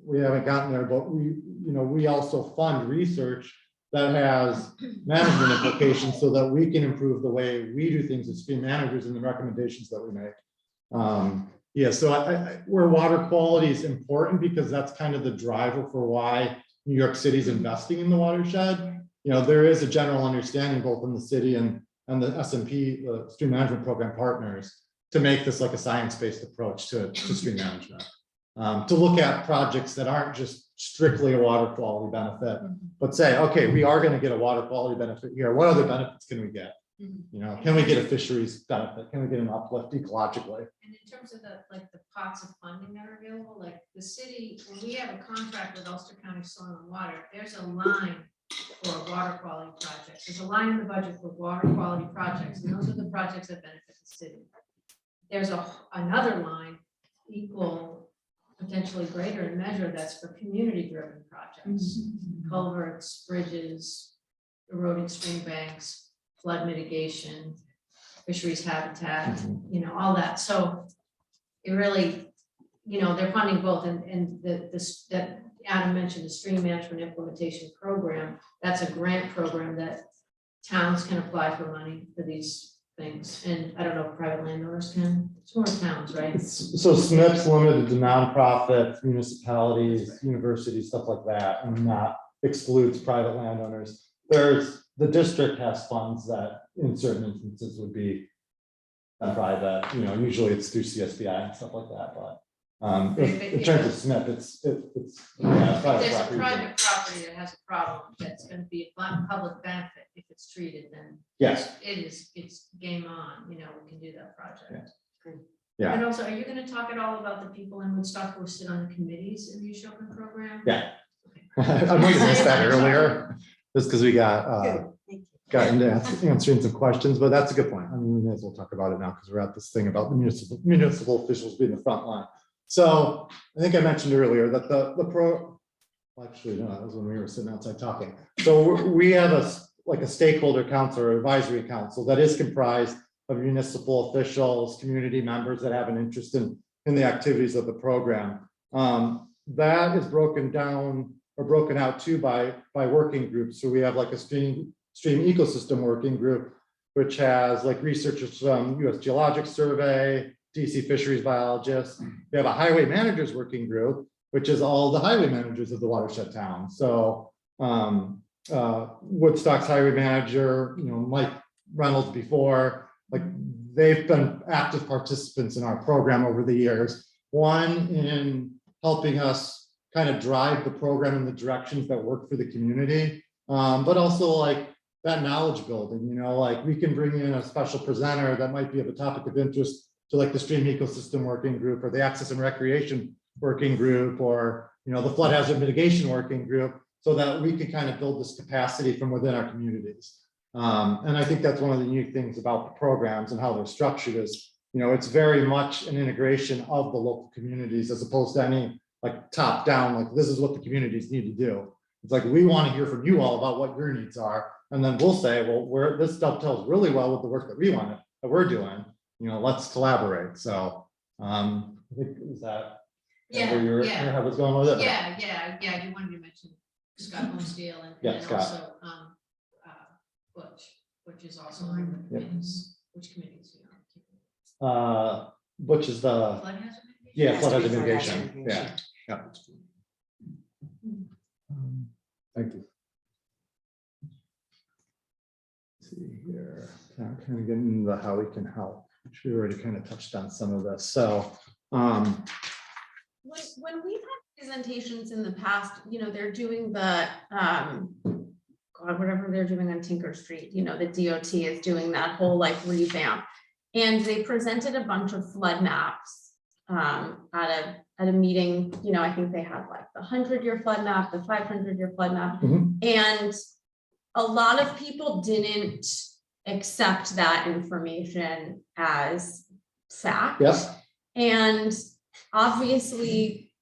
we haven't gotten there, but we also fund research that has management implications so that we can improve the way we do things as stream managers and the recommendations that we make. So where water quality is important because that's kind of the driver for why New York City is investing in the watershed. There is a general understanding both in the city and the SMP, the stream management program partners, to make this like a science-based approach to stream management. To look at projects that aren't just strictly a water quality benefit, but say, okay, we are going to get a water quality benefit here. What other benefits can we get? Can we get a fisheries benefit? Can we get an uplift ecologically? And in terms of the pots of funding that are available, like the city, when we have a contract with Ulster County Soil and Water, there's a line for water quality projects. There's a line in the budget for water quality projects, and those are the projects that benefit the city. There's another line equal, potentially greater in measure, that's for community-driven projects. Culverts, bridges, eroding stream banks, flood mitigation, fisheries habitat, all that. So it really, they're funding both, and that Adam mentioned, the stream management implementation program, that's a grant program that towns can apply for money for these things, and I don't know if private landowners can, it's more towns, right? So SNP's limited to nonprofit municipalities, universities, stuff like that, and that excludes private landowners. The district has funds that in certain instances would be private, usually it's through CSBI and stuff like that, but in terms of SNP, it's If private there's a property. private property that has a problem that's gonna be a public benefit if it's treated, then Yes, it's game on, we can do that project. Yeah. And also, are you gonna talk at all about the people in Woodstock who sit on the committees in the Ashoka program? Yeah. I might have missed that earlier, just because we got Good, thank you. into answering some questions, but that's a good point. I mean, we may as well talk about it now because we're at this thing about the municipal officials being the front line. So I think I mentioned earlier that actually, no, that was when we were sitting outside talking. So we have like a stakeholder council or advisory council that is comprised of municipal officials, community members that have an interest in the activities of the program. That is broken down or broken out too by working groups. So we have like a stream ecosystem working group, which has like researchers from US Geologic Survey, DC fisheries biologists. We have a highway managers working group, which is all the highway managers of the watershed town. So Woodstock's highway manager, Mike Reynolds before, like they've been active participants in our program over the years. One in helping us kind of drive the program in the directions that work for the community, but also like that knowledge building, like we can bring in a special presenter that might be of a topic of interest to like the stream ecosystem working group or the access and recreation working group or, the flood hazard mitigation working group so that we can kind of build this capacity from within our communities. And I think that's one of the unique things about the programs and how they're structured is, it's very much an integration of the local communities as opposed to any like top down, like this is what the communities need to do. It's like, we want to hear from you all about what your needs are. And then we'll say, well, this dovetails really well with the work that we're doing, let's collaborate. So I think is that where your head was going with it? Yeah, you wanted to mention Scott Holmesdale and Yeah, then Scott. also Butch is also on the committees. Which committees? Butch is the, Flood hazard mitigation? yeah, flood Has to hazard be flood hazard mitigation. Yeah, mitigation. yeah. Thank you. Let's see here, kind of getting into how we can help, which we already kind of touched on some of this. So, When we've had presentations in the past, they're doing the, God, whatever they're doing on Tinker Street, the DOT is doing that whole like revamp. And they presented a bunch of flood maps at a meeting, I think they had like the 100-year flood map, the 500-year flood map. Mhm. And a lot of people didn't accept that information as fact. Yes. And obviously,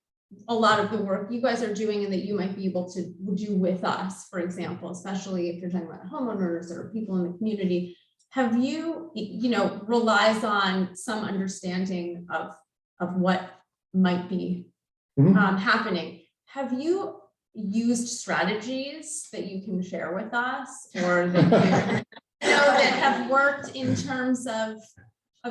a lot of the work you guys are doing and that you might be able to do with us, for example, especially if you're talking about homeowners or people in the community, have you, relies on some understanding of what might be happening. Have you used strategies that you can share with us or that that have worked in terms of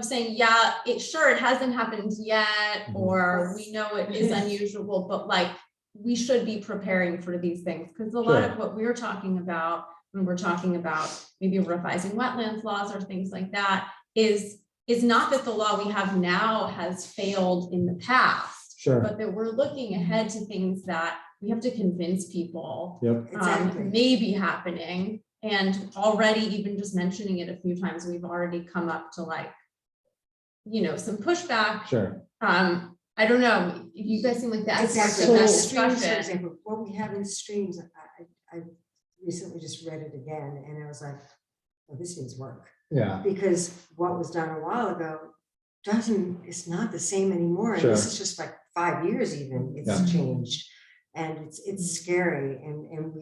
saying, yeah, it hasn't happened yet, or we know it is unusual, but like we should be preparing for these things? Because a lot of what we're talking about when we're talking about maybe revising wetlands laws or things like that is not that the law we have now has failed in the past, but that we're looking ahead to things that we have to convince people Exactly. may be happening. And already, even just mentioning it a few times, we've already come up to like, some pushback. Sure. I don't know, you guys seem like that's Exactly. that Streams, for discussion. example, what we have in streams, I recently just read it again and I was like, oh, this needs work. Yeah. Because what was done a while ago it's not the same anymore. And this is just like 5 years even, it's changed. And it's scary. And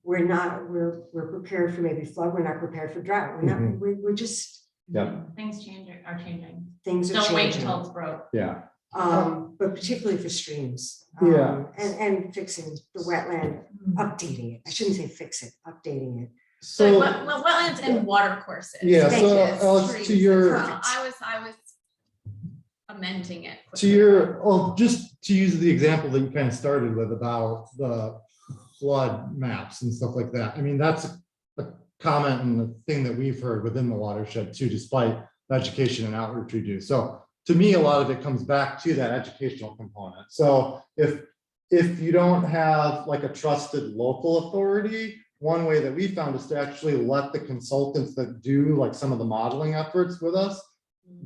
we're prepared for maybe flood, we're not prepared for drought. We're just Things are changing. things are Don't wait changing. until it's broke. Yeah. But particularly for streams. And fixing the wetland, updating it. I shouldn't say fix it, updating it. So wetlands and water courses. Yeah, Thank so you. Alex, to Streams. your, I was amending it. to your, well, just to use the example that you kind of started with about the flood maps and stuff like that. I mean, that's a comment and the thing that we've heard within the watershed too, despite the education and outreach we do. So to me, a lot of it comes back to that educational component. So if you don't have like a trusted local authority, one way that we found is to actually let the consultants that do like some of the modeling efforts with us,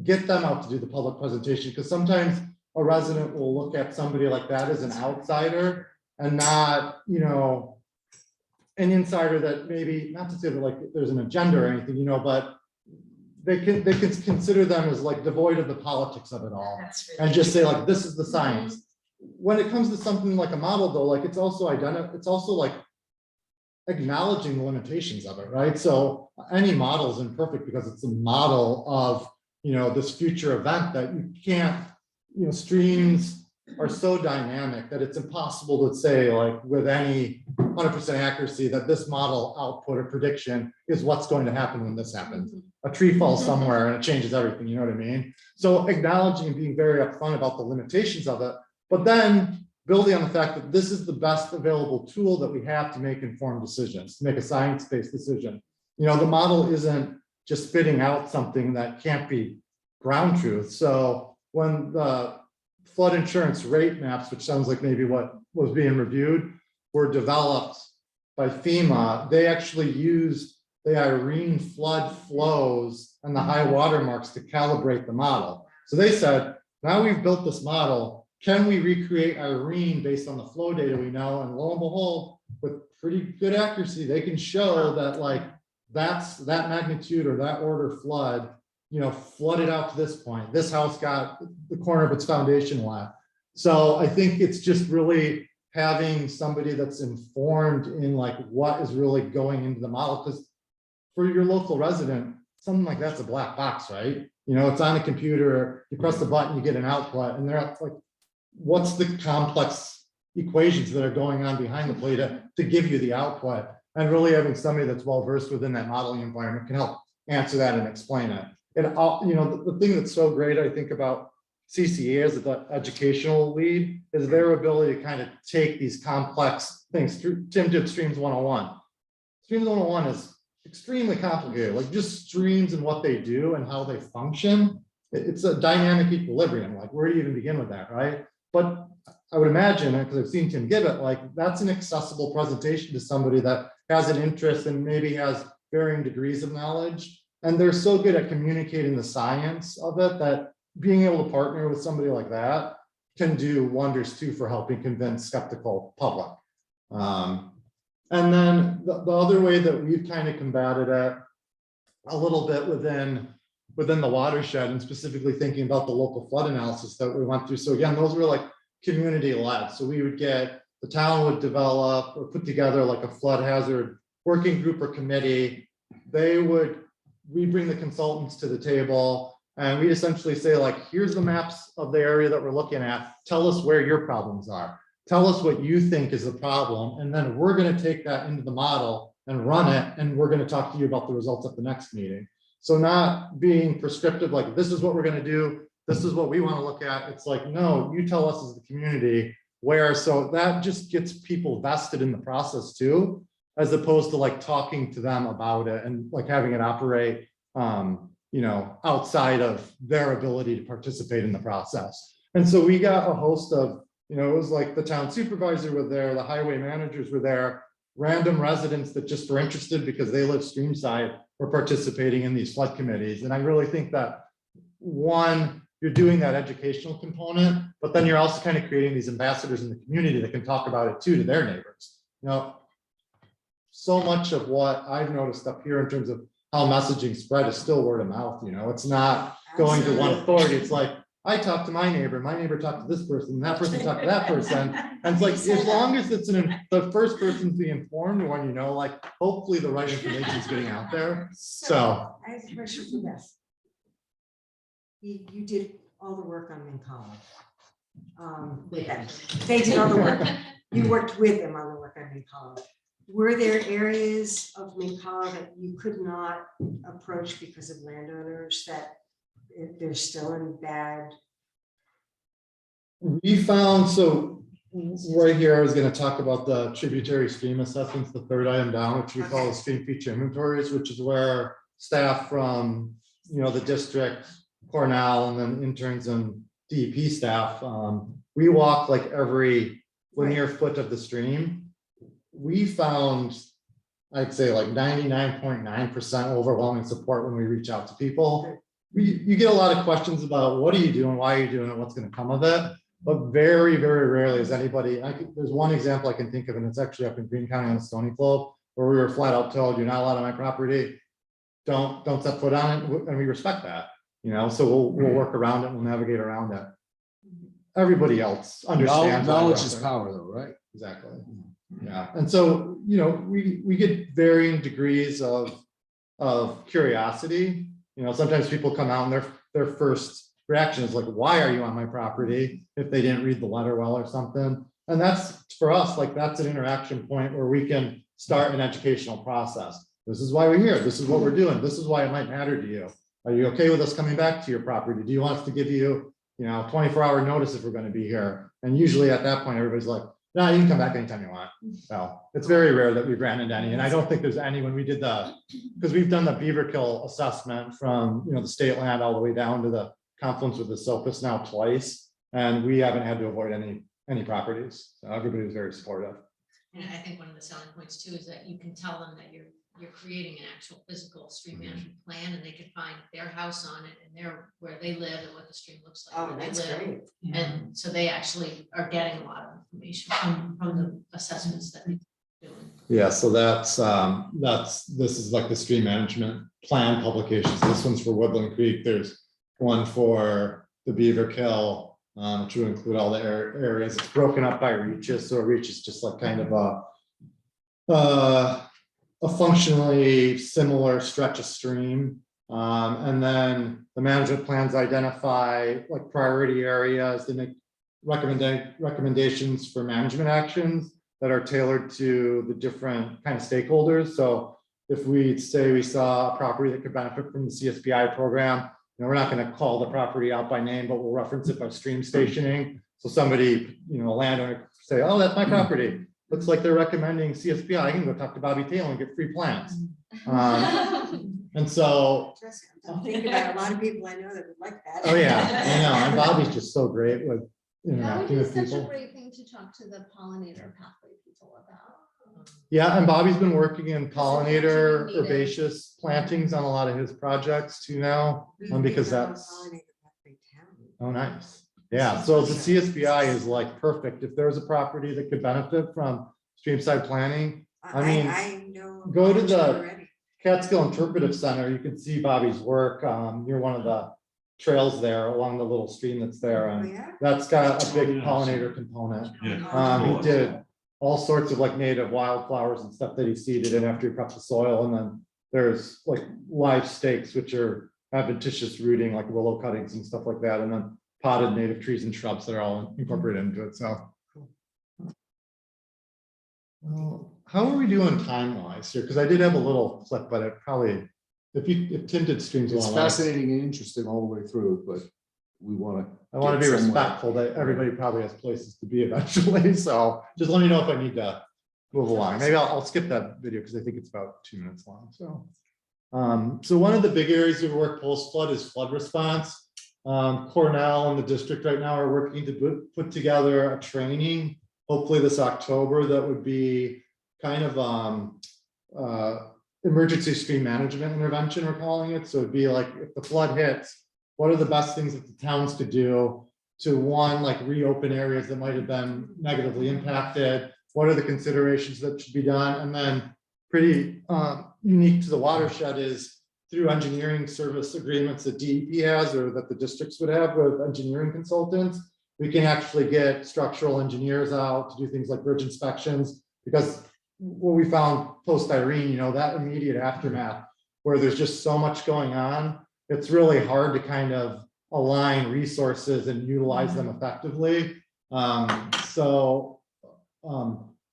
get them out to do the public presentation. Because sometimes a resident will look at somebody like that as an outsider and not, an insider that maybe, not to say that like there's an agenda or anything, but they can consider them as like devoid of the politics of it all. That's really And just say like, this is the science. When it comes to something like a model though, like it's also like acknowledging the limitations of it, right? So any model is imperfect because it's a model of, this future event that you can't, streams are so dynamic that it's impossible to say like with any 100% accuracy that this model output or prediction is what's going to happen when this happens. A tree falls somewhere and it changes everything, you know what I mean? So acknowledging and being very upfront about the limitations of it, but then building on the fact that this is the best available tool that we have to make informed decisions, to make a science-based decision. The model isn't just spitting out something that can't be ground truth. So when the flood insurance rate maps, which sounds like maybe what was being reviewed, were developed by FEMA, they actually used the Irene flood flows and the high water marks to calibrate the model. So they said, now we've built this model, can we recreate Irene based on the flow data we know? And lo and behold, with pretty good accuracy, they can show that like that's that magnitude or that order flood, flooded out to this point. This house got the corner of its foundation wet. So I think it's just really having somebody that's informed in like what is really going into the model, because for your local resident, something like that's a black box, right? It's on a computer, you press the button, you get an output, and they're like, what's the complex equations that are going on behind the plate to give you the output? And really having somebody that's well versed within that modeling environment can help answer that and explain it. And the thing that's so great, I think, about CCA as the educational lead is their ability to kind of take these complex things through. Tim did Streams 101. Streams 101 is extremely complicated, like just streams and what they do and how they function. It's a dynamic equilibrium. Like, where do you even begin with that, right? But I would imagine, because I've seen Tim give it, like that's an accessible presentation to somebody that has an interest and maybe has varying degrees of knowledge. And they're so good at communicating the science of it that being able to partner with somebody like that can do wonders too for helping convince skeptical public. And then the other way that we've kind of combated it a little bit within the watershed, and specifically thinking about the local flood analysis that we went through. So again, those were like community led. So we would get, the town would develop or put together like a flood hazard working group or committee. We bring the consultants to the table and we essentially say like, here's the maps of the area that we're looking at. Tell us where your problems are. Tell us what you think is the problem. And then we're going to take that into the model and run it. And we're going to talk to you about the results at the next meeting. So not being prescriptive, like this is what we're going to do. This is what we want to look at. It's like, no, you tell us as the community where. So that just gets people vested in the process too, as opposed to like talking to them about it and like having it operate, outside of their ability to participate in the process. And so we got a host of, it was like the town supervisor were there, the highway managers were there, random residents that just were interested because they live streamside were participating in these flood committees. And I really think that one, you're doing that educational component, but then you're also kind of creating these ambassadors in the community that can talk about it too to their neighbors. So much of what I've noticed up here in terms of how messaging spread is still word of mouth. It's not going to one authority. It's like, I talked to my neighbor talked to this person, and that person talked to that person. And it's like, as long as it's the first person's the informed one, like hopefully the right information is getting out there. So I have a question for Beth. You did all the work on Mincollo. With them. They did all the work. You worked with them on the work on Mincollo. Were there areas of Mincollo that you could not approach because of landowners that they're still in bad? We found, so right here, I was going to talk about the tributary stream assessments, the third item down, which we call the stream feature inventories, which is where staff from, the district, Cornell, and then interns and DEP staff, we walk like every linear foot of the stream. We found, I'd say like 99.9% overwhelming support when we reach out to people. You get a lot of questions about what are you doing, why are you doing it, what's going to come of it. But very, very rarely is anybody, there's one example I can think of, and it's actually up in Greene County on the Stony Slope, where we were flat out told, you're not allowed on my property, don't set foot on it, and we respect that, so we'll work around it, we'll navigate around it. Everybody else understands. Knowledge is power though, right? Exactly. Yeah, and so, we get varying degrees of curiosity. Sometimes people come out and their first reaction is like, why are you on my property? If they didn't read the letter well or something. And that's, for us, like, that's an interaction point where we can start an educational process. This is why we're here. This is what we're doing. This is why it might matter to you. Are you okay with us coming back to your property? Do you want us to give you, 24-hour notice if we're going to be here? And usually at that point, everybody's like, no, you can come back anytime you want. So it's very rare that we granted any, and I don't think there's any when we did because we've done the beaver kill assessment from, the state land all the way down to the confluence with the Silkus now twice. And we haven't had to avoid any properties. So everybody was very supportive. And I think one of the selling points too is that you can tell them that you're creating an actual physical stream management plan, and they can find their house on it and where they live and what the stream looks like. Oh, where they that's live. great. And so they actually are getting a lot of information from the assessments that they're doing. Yeah, so this is like the stream management plan publications. This one's for Woodland Creek. There's one for the beaver kill, which will include all the areas. It's broken up by reaches. So a reach is just like kind of a functionally similar stretch of stream. And then the management plans identify like priority areas. They make recommendations for management actions that are tailored to the different kind of stakeholders. So if we say we saw a property that could benefit from the CSPI program, we're not going to call the property out by name, but we'll reference it by stream stationing. So somebody, a landowner say, oh, that's my property. Looks like they're recommending CSPI. I can go talk to Bobby Taylor and get free plants. And so, Interesting. I'm thinking about a lot of people I know that would like that. oh yeah, I know. And Bobby's just so great with That would interacting be with such a people. great thing to talk to the pollinator pathway people about. Yeah, and Bobby's been working in pollinator Native. herbaceous plantings on a lot of his projects too now, because that's, oh, nice. Yeah, so the CSBI is like perfect. If there's a property that could benefit from streamside planning, I mean, I know. go to the already. Catskill Interpretive Center, you can see Bobby's work near one of the trails there along the little stream that's there. Oh, And yeah? that's got a big Oh, yeah. pollinator component. Yeah. He did all sorts of like native wildflowers and stuff that he seeded in after he prepped the soil. And then there's like live stakes, which are adventitious rooting, like willow cuttings and stuff like that. And then potted native trees and shrubs that are all incorporated into it. So. Well, how are we doing time wise here? Because I did have a little clip, but it probably, if tinted streams. It's wanna- fascinating and interesting all the way through, but we want to. I want to be respectful that everybody probably has places to be eventually. So just let me know if I need to move along. Maybe I'll skip that video because I think it's about 2 minutes long. So, so one of the big areas of work post flood is flood response. Cornell and the district right now are working to put together a training, hopefully this October, that would be kind of emergency stream management intervention, we're calling it. So it'd be like, if the flood hits, what are the best things that the towns could do to, one, like reopen areas that might have been negatively impacted? What are the considerations that should be done? And then pretty unique to the watershed is through engineering service agreements that DEP has, or that the districts would have with engineering consultants, we can actually get structural engineers out to do things like bridge inspections. Because what we found post Irene, that immediate aftermath where there's just so much going on, it's really hard to kind of align resources and utilize them effectively.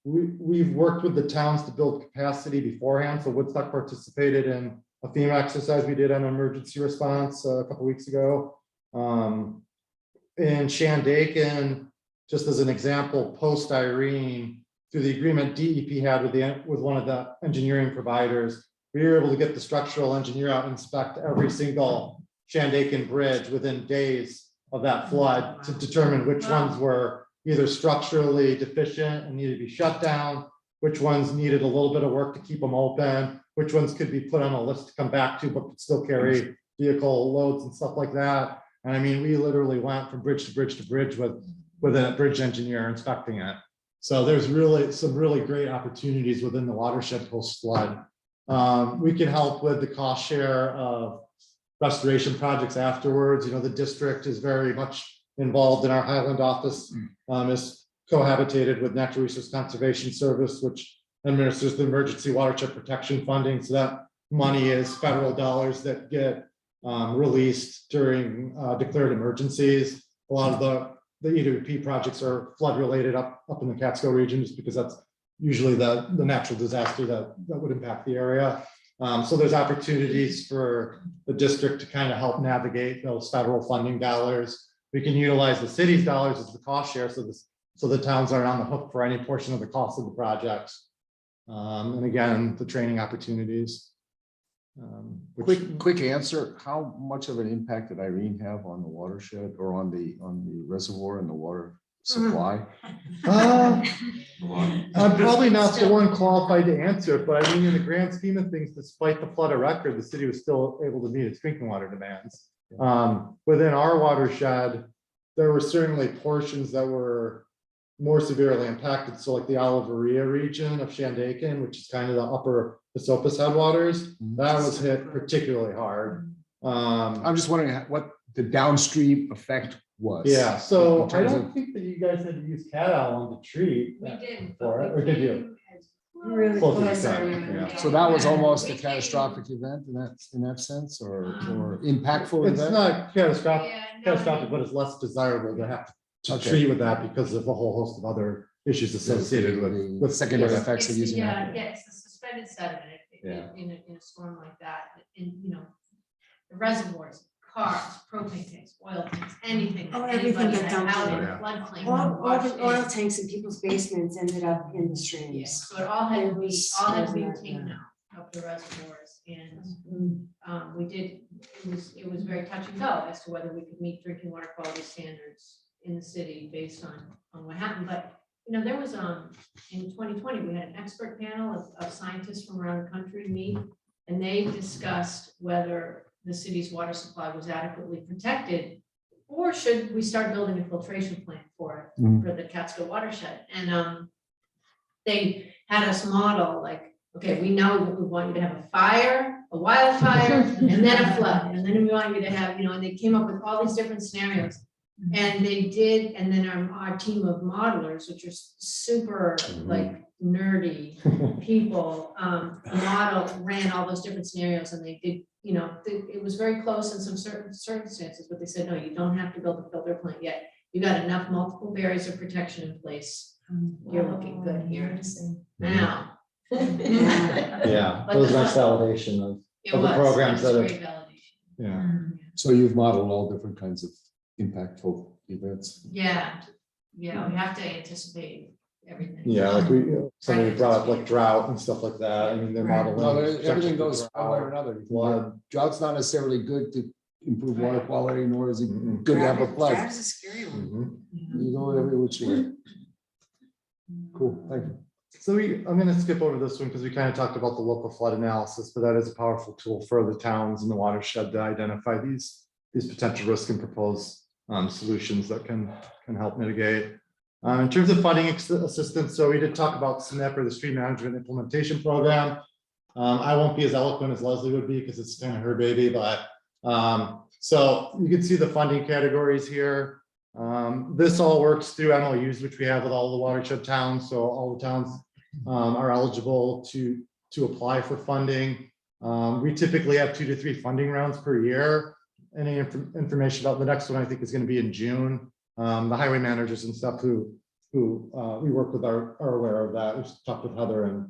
We've worked with the towns to build capacity beforehand. So Woodstock participated in a theme exercise we did on emergency response a couple weeks ago. In Shandaken, just as an example, post Irene, through the agreement DEP had with one of the engineering providers, we were able to get the structural engineer out and inspect every single Shandaken bridge within days of that flood to determine which ones were either structurally deficient and needed to be shut down, which ones needed a little bit of work to keep them open, which ones could be put on a list to come back to, but could still carry vehicle loads and stuff like that. And I mean, we literally went from bridge to bridge to bridge with a bridge engineer inspecting it. So there's really some really great opportunities within the watershed post flood. We can help with the cost share of restoration projects afterwards. The district is very much involved in our Highland office, is cohabitated with Natural Resource Conservation Service, which administers the emergency watershed protection funding. So that money is federal dollars that get released during declared emergencies. A lot of the EWP projects are flood related up in the Catskill region, just because that's usually the natural disaster that would impact the area. So there's opportunities for the district to kind of help navigate those federal funding dollars. We can utilize the city's dollars as the cost share, so the towns aren't on the hook for any portion of the cost of the projects. And again, the training opportunities. Quick answer, how much of an impact did Irene have on the watershed or on the reservoir and the water supply? I'm probably not the one qualified to answer it, but I mean, in the grand scheme of things, despite the flood of record, the city was still able to meet its drinking water demands. Within our watershed, there were certainly portions that were more severely impacted. So like the Oliveria region of Shandaken, which is kind of the upper Esopus headwaters, that was hit particularly hard. I'm just wondering what the downstream effect was. Yeah, so in I terms don't of- think that you guys had to use cat owl on the treat. We did. For it, or did you? Really Close to the close. sun, yeah. So that was almost a We catastrophic event in that sense, or impactful It's event? not catastrophic, Yeah, no, catastrophic, but it's less desirable to have to Okay. treat with that because of a whole host of other issues associated The with secondary with- effects of It's- using Yeah, that. yeah, it's the suspended sediment Yeah. in a storm like that, and, you know, the reservoirs, cars, propane tanks, oil tanks, anything. Oh, that everything anybody got had dumped out in. in Yeah. floodplain All washed the oil in. tanks in people's basements ended up in the Yeah, streams. so it all had to be, all had to be It was- taken out of the reservoirs, and, we did, it was very touch and go as to whether we could meet drinking water quality standards in the city based on what happened, but, you know, there was, in 2020, we had an expert panel of scientists from around the country meet, and they discussed whether the city's water supply was adequately protected, or should we start building a filtration plant for it, Mhm. for the Catskill watershed, and, they had us model, like, okay, we know that we want you to have a fire, a wildfire, and then a flood, and then we want you to have, you know, and they came up with all these different scenarios. And they did, and then our team of modelers, which are super like nerdy people, ran all those different scenarios, and they did, you know, it was very close in some certain circumstances, but they said, no, you don't have to build a filter plant yet. You got enough multiple barriers of protection in place. You're looking good here. Now. Yeah, But it was the- nice validation of, It Of the was, programs it was that great validation. yeah. So you've modeled all different kinds of impactful events. Yeah, we have to anticipate everything. Yeah, like somebody brought up like drought and stuff like that. I mean, they're Right. modeling. No, everything protection goes for one way or drought, another. Flood. Drought's not necessarily good to improve water Right. quality, nor is it Mhm. good to have a Drought flood. is a scary one. Mhm. You go every which way. Cool, thank you. So I'm gonna skip over this one because we kind of talked about the local flood analysis, but that is a powerful tool for the towns and the watershed to identify these potential risks and propose solutions that can help mitigate. In terms of funding assistance, so we did talk about SNIP, or the Stream Management Implementation Program. I won't be as eloquent as Leslie would be because it's kind of her baby, but so you can see the funding categories here. This all works through MOUs, which we have with all the watershed towns. So all the towns are eligible to apply for funding. We typically have 2 to 3 funding rounds per year. Any information about the next one, I think, is going to be in June. The highway managers and stuff who we work with are aware of that. We've talked with Heather and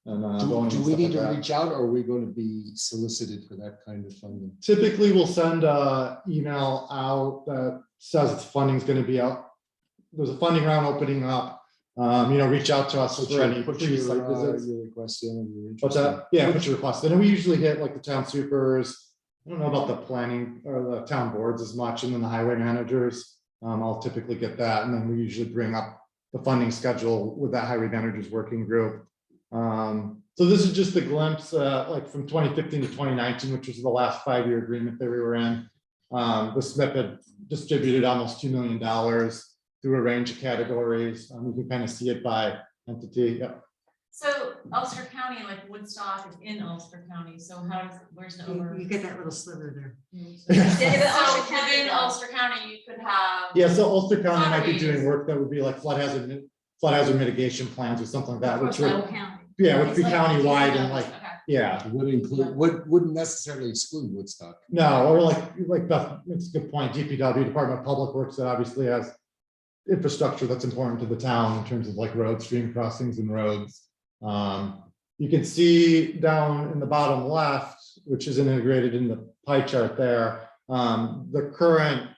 Bonnie Do and we stuff need like to that. reach out, or are we going to be solicited for that kind of funding? Typically, we'll send an email out that says the funding's going to be out. There's a funding round opening up. Reach out to us for any Put free site your visits. your request in, if you're What's interested. that? Yeah, put your request in. And we usually hit like the town supers. I don't know about the planning or the town boards as much, and then the highway managers. I'll typically get that, and then we usually bring up the funding schedule with that highway managers working group. So this is just a glimpse, like from 2015 to 2019, which was the last 5-year agreement that we were in. The SNIP had distributed almost $2 million through a range of categories. You can kind of see it by entity. Yep. So Ulster County, like Woodstock is in Ulster County, so how does, where's the over? You get that little sliver there. So within Ulster County, you could have. Yeah, so Ulster County might be Water doing reuse. work that would be like flood hazard mitigation plans or something like that, which would, Russell County. yeah, would It's be like- countywide and like, Okay. yeah. Would include, wouldn't necessarily exclude Woodstock. No, or like Beth, it's a good point, DPW, Department of Public Works, that obviously has infrastructure that's important to the town in terms of like road, stream crossings and roads. You can see down in the bottom left, which isn't integrated in the pie chart there, the current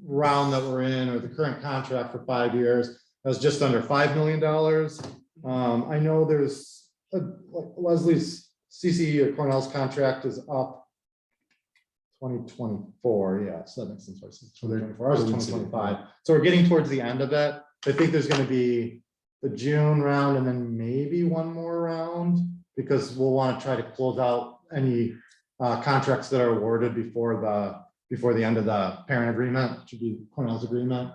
round that we're in, or the current contract for 5 years, is just under $5 million. I know there's, like Leslie's CCE or Cornell's contract is up 2024, yeah, so that makes sense. 2024, ours is 2025. So we're getting towards the end of it. I think there's gonna be the June round and then maybe one more round, because we'll want to try to close out any contracts that are awarded before the end of the parent agreement, which would be Cornell's agreement.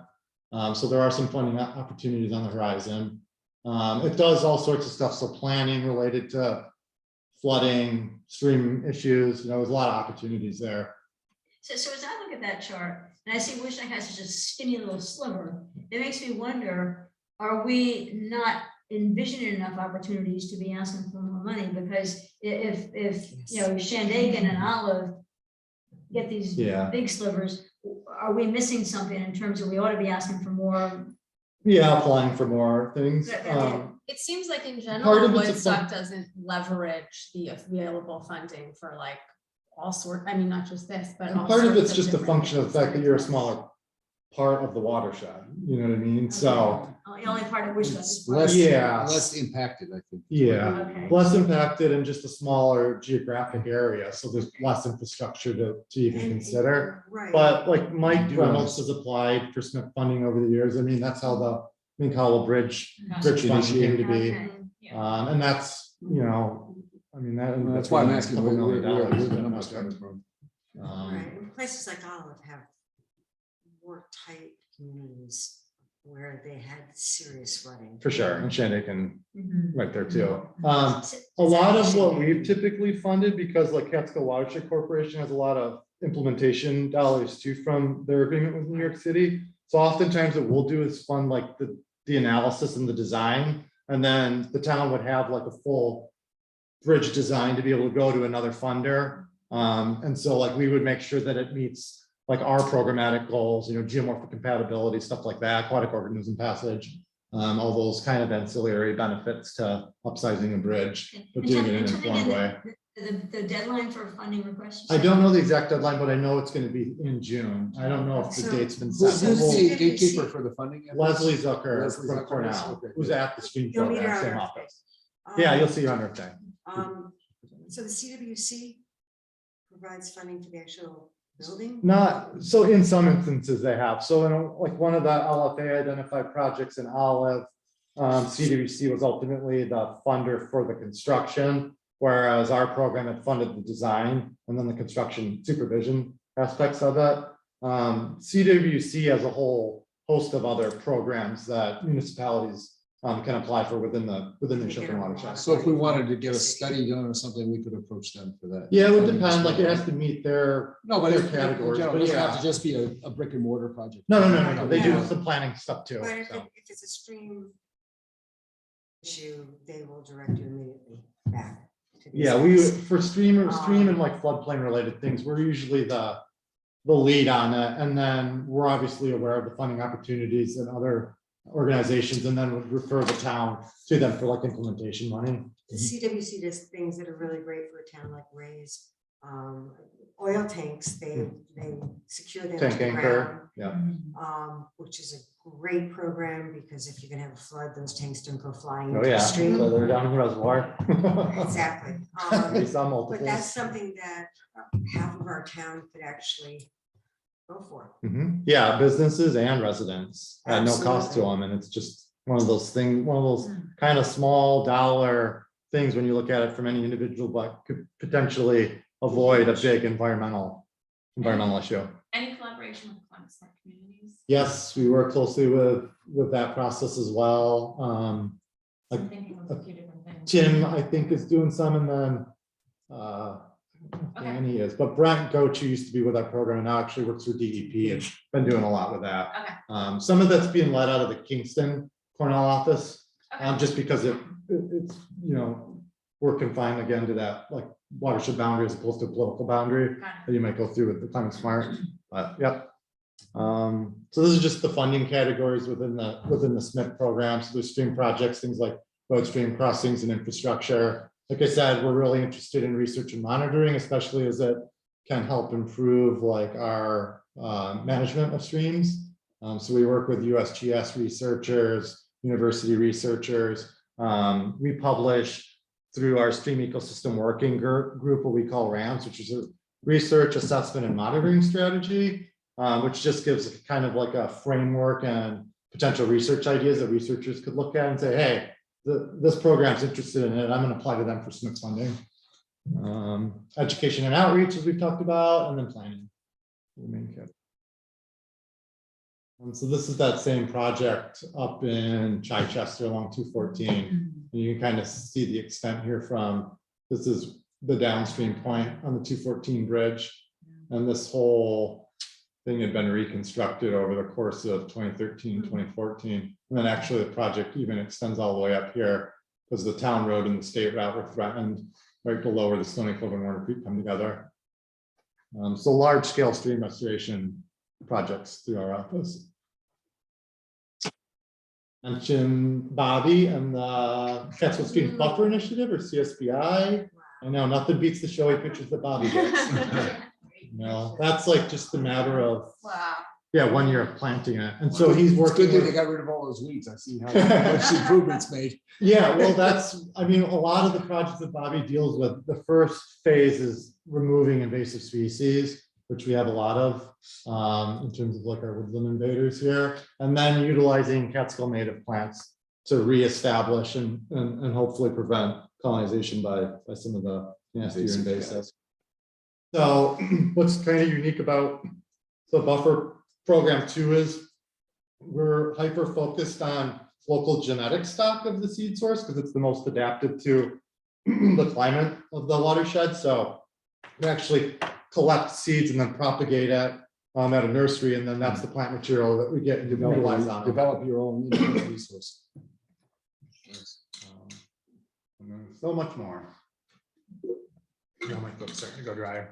So there are some funding opportunities on the horizon. It does all sorts of stuff, so planning related to flooding, stream issues, there's a lot of opportunities there. So as I look at that chart, and I see Woodstock has such a skinny little sliver, it makes me wonder, are we not envisioning enough opportunities to be asking for more money? Because if Shandaken and Olive get these Yeah. big slivers, are we missing something in terms of we ought to be asking for more? Yeah, applying for more things. It seems like in Part general, of it's a Woodstock doesn't leverage the available funding for like all sort, I mean, not just this, but all Part of sorts it's just a different function of the things. fact that you're a smaller part of the watershed, you know what I mean? So, The only part of Woodstock It's is. less, Yeah. less impacted, I think. yeah, Okay. less impacted and just a smaller geographic area, so there's less infrastructure to even consider. Right. But like Mike do Reynolds has applied for SNP funding over the years. I mean, that's how the Mink Hollow Bridge fund came to be. Okay. And that's, I mean, that. That's why I'm asking couple where million dollars the for that numbers project. coming from. Right, and places like Olive have more tight communities where they had serious flooding. For sure, and Shandaken Mhm. right there too. It's A lot of what interesting. we've typically funded, because like Catskill Watershed Corporation has a lot of implementation dollars too from their agreement with New York City. So oftentimes what we'll do is fund like the analysis and the design, and then the town would have like a full bridge design to be able to go to another funder. And so like we would make sure that it meets like our programmatic goals, geomorphic compatibility, stuff like that, aquatic organism passage, all those kind of ancillary benefits to upsizing a bridge, but doing it in an And tell me informed again, way. The deadline for funding requests? I don't know the exact deadline, but I know it's going to be in June. I don't know if the So- date's been Who's set. but Who's we'll- the gatekeeper for the funding? efforts? Leslie Zucker Leslie from Zucker, Cornell, okay. who's at the stream You'll meet her program, on same Earth office. Day. Yeah, you'll see her on Earth Day. So the CWC provides funding for the actual building? Not, so in some instances they have, so in like one of the LFA identified projects in Olive, CWC was ultimately the funder for the construction, whereas our program had funded the design and then the construction supervision aspects of it. CWC has a whole host of other programs that municipalities can apply for within the Chilton watershed. So if we wanted to get a study done or something, we could approach them for that. Yeah, it would depend, like it has to meet their, No, but their it categories, but doesn't have yeah. to just be a brick and mortar project. No, they do Yeah. some planning stuff too. But if so. it's a stream issue, they will direct you immediately back. to these Yeah, we, guys. for stream and like floodplain related things, we're usually the lead on it. And then we're obviously aware of the funding opportunities and other organizations, and then would refer the town to them for like implementation money. The CWC does things that are really great for a town like Ray's. Oil tanks, they secure them to Tank the anchor, ground, yeah. which is a great program, because if you're gonna have a flood, those tanks don't go flying Oh, into the yeah, stream. so they're down in the reservoir. Exactly. We saw But that's multiples. something that half of our town could actually go for. Mhm. Yeah, businesses and residents at no cost to Absolutely. them, and it's just one of those things, one of those kind of small dollar things when you look at it from any individual, but could potentially avoid a big environmental issue. Any collaboration with climate smart communities? Yes, we work closely with that process as well. I'm thinking of a few different things. Tim, I think, is doing some, and then I don't know if Danny is, but Brent Goach, who used to be with our program and now actually works for DEP, and been doing a lot with that. Okay. Some of that's being led out of the Kingston Cornell office, Okay. just because it's, you know, we're confined again to that like watershed boundary as opposed to a political boundary Got that you might go through with the Climate Smart, but yep. So this is just the funding categories within the SMIP program. So there's stream projects, things like road stream crossings and infrastructure. Like I said, we're really interested in research and monitoring, especially as it can help improve like our management of streams. So we work with USGS researchers, university researchers. We publish through our stream ecosystem working group, what we call RAMS, which is a research, assessment, and monitoring strategy, which just gives kind of like a framework and potential research ideas that researchers could look at and say, hey, this program's interested in it, I'm going to apply to them for SMIP funding. Education and outreach, as we've talked about, and then planning. The main category. So this is that same project up in Chichester along 214. And you can kind of see the extent here from, this is the downstream point on the 214 bridge. And this whole thing had been reconstructed over the course of 2013, 2014. And then actually the project even extends all the way up here because the town road and the state route were threatened right below where the Stony Cove and Warner Creek come together. So large scale stream restoration projects through our office. Mention Bobby and the Catskill Stream Buffer Initiative, or CSBI. I know nothing beats the showy pictures that Bobby gets. No, that's like just a matter of, Wow. yeah, 1 year of planting it. And so he's It's working good that they with, got rid of all those weeds. I see how much improvements made. yeah, well, that's, I mean, a lot of the projects that Bobby deals with, the first phase is removing invasive species, which we have a lot of in terms of like our woodland invaders here, and then utilizing Catskill native plants to reestablish and hopefully prevent colonization by some of the nastier invasives. So what's kind of unique about the buffer program too is we're hyper focused on local genetic stock of the seed source because it's the most adapted to the climate of the watershed. So we actually collect seeds and then propagate it at a nursery, and then that's the plant material that we get and utilize on. Develop your own resource. And then so much more. My book's starting to go dry.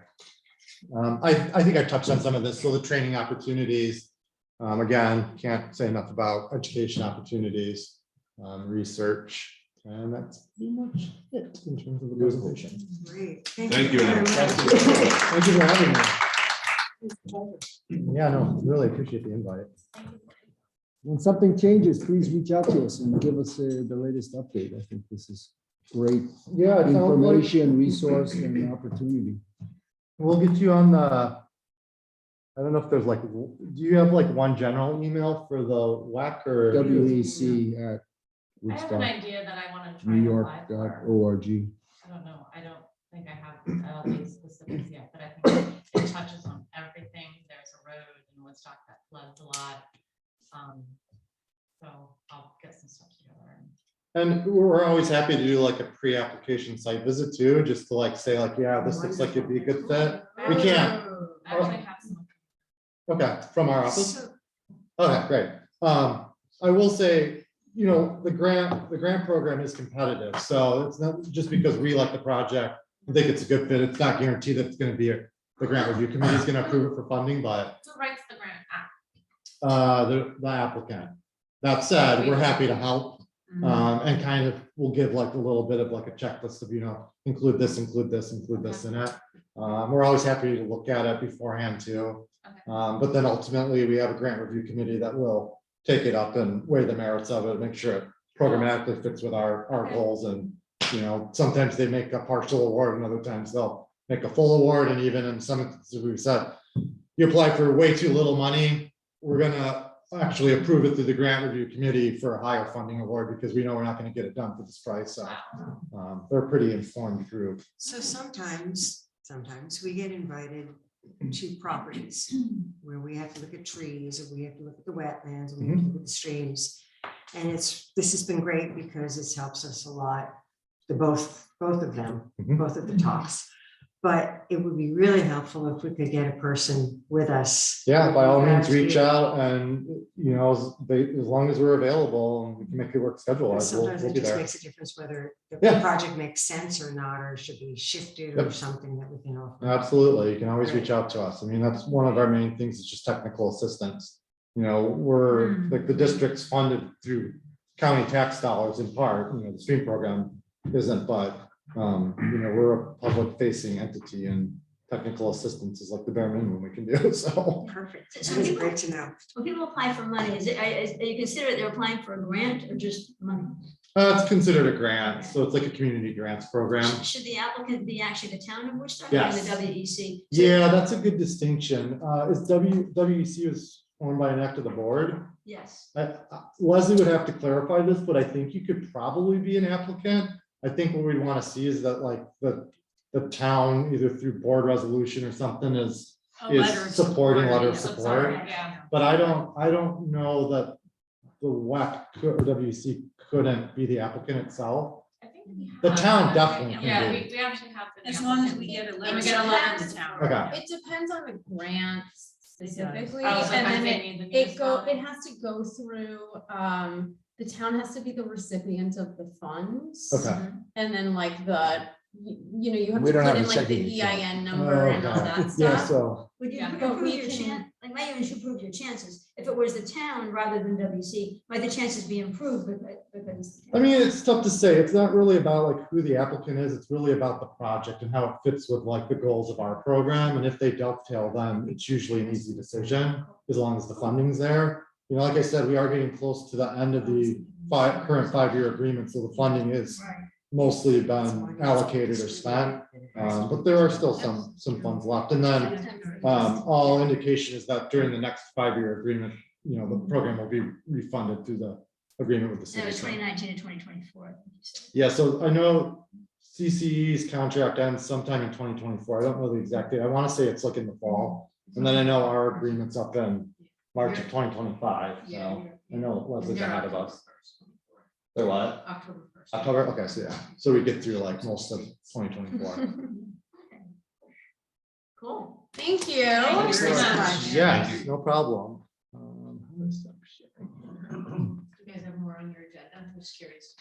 I think I touched on some of this. So the training opportunities, again, can't say enough about education opportunities, research, and that's pretty much it in terms of the presentation. Great. Thank you, very Aaron. much. Thank you for having me. Yeah, no, really appreciate the invite. When something changes, please reach out to us and give us the latest update. I think this is great Yeah, it sounds like information, resource, and opportunity. we'll get you on the, I don't know if there's like, do you have like one general email for the WEC or? WEC at I have an Woodstock, idea that I want to try New to York apply for. .org. I don't know. I don't think I have all these specifics yet, but I think it touches on everything. There's a road in Woodstock that floods a lot. So I'll get some stuff together. And we're always happy to do like a pre-application site visit too, just to like say like, yeah, this looks like it'd be a good fit. We can't, I actually have some. okay, from our office. So- Okay, great. I will say, you know, the grant program is competitive, so it's not just because we like the project, I think it's a good fit. It's not guaranteed that it's going to be the grant review committee is going to approve it for funding, but Who writes the grant app? the applicant. That said, we're happy to help. And kind of we'll give like a little bit of like a checklist of, you know, include this in it. We're always happy to look at it beforehand too. Okay. But then ultimately we have a grant review committee that will take it up and weigh the merits of it, make sure it programmatically fits with our goals. And, you know, sometimes they make a partial award and other times they'll make a full award. And even in some instances, we've said, you apply for way too little money, we're gonna actually approve it through the grant review committee for a higher funding award because we know we're not going to get it done for this price. So they're a pretty informed group. So sometimes we get invited to properties where we have to look at trees, or we have to look at the wetlands, or we have to look at the streams. And this has been great because it helps us a lot both of them, Mhm. both of the talks. But it would be really helpful if we could get a person with us. Yeah, by all means, As we- reach out and, as long as we're available and we can make it work schedule wise, Sometimes we'll it be just there. makes a difference whether the Yeah. project makes sense or not, or should be shifted or Yep. something that we can offer. Absolutely. You can always reach out to us. I mean, that's one of our main things is just technical assistance. We're like the district's funded through county tax dollars in part, the stream program isn't, but we're a public facing entity and technical assistance is like the bare minimum we can do. So Perfect. So That is people- great to know. When people apply for money, are you consider they're applying for a grant or just money? it's considered a grant. So it's like a community grants program. Should the applicant be actually the town of Woodstock or Yes. the WEC? So- Yeah, that's a good distinction. Is WEC was owned by an act of the board. Yes. Leslie would have to clarify this, but I think you could probably be an applicant. I think what we'd want to see is that like the town, either through board resolution or something is supporting letter of support. Yeah. But I don't know that the WEC or WC couldn't be the applicant itself. I think we The have town that. definitely can Yeah, be. we actually have. the As long as applicant. we get a And letter. we get a letter from the town. Okay. It depends on the grant specifically, Oh, and sometimes then they it, need the it municipality. has to go through, the town has to be the recipient of the funds. Okay. And then like you have We to don't put have in a like the checking account. EIN number and all Okay. that Yeah, stuff. so, Would you Yeah, improve but we your can- chan, like, might you improve your chances? If it was the town rather than WC, might the chances be improved because? I mean, it's tough to say. It's not really about like who the applicant is. It's really about the project and how it fits with like the goals of our program. And if they dovetail, then it's usually an easy decision as long as the funding's there. Like I said, we are getting close to the end of the current 5-year agreement, so the funding is Right. mostly been allocated or spent. But there are still some funds left. And then all indication is that during the next 5-year agreement, the program will be refunded through the agreement with the That city. was So- 2019 and 2024. I think you said. Yeah, so I know CCE's contract ends sometime in 2024. I don't know the exact date. I want to say it's like in the fall. And then I know our agreement's up in March of 2025. So I know Leslie's ahead of us. They're what? October 1st. October? Okay, so yeah. So we get through like most of 2024. Cool. Thank you. Thank you very much. much. Yes, no problem. How does that sharing? You guys have more on your agenda? I'm just curious.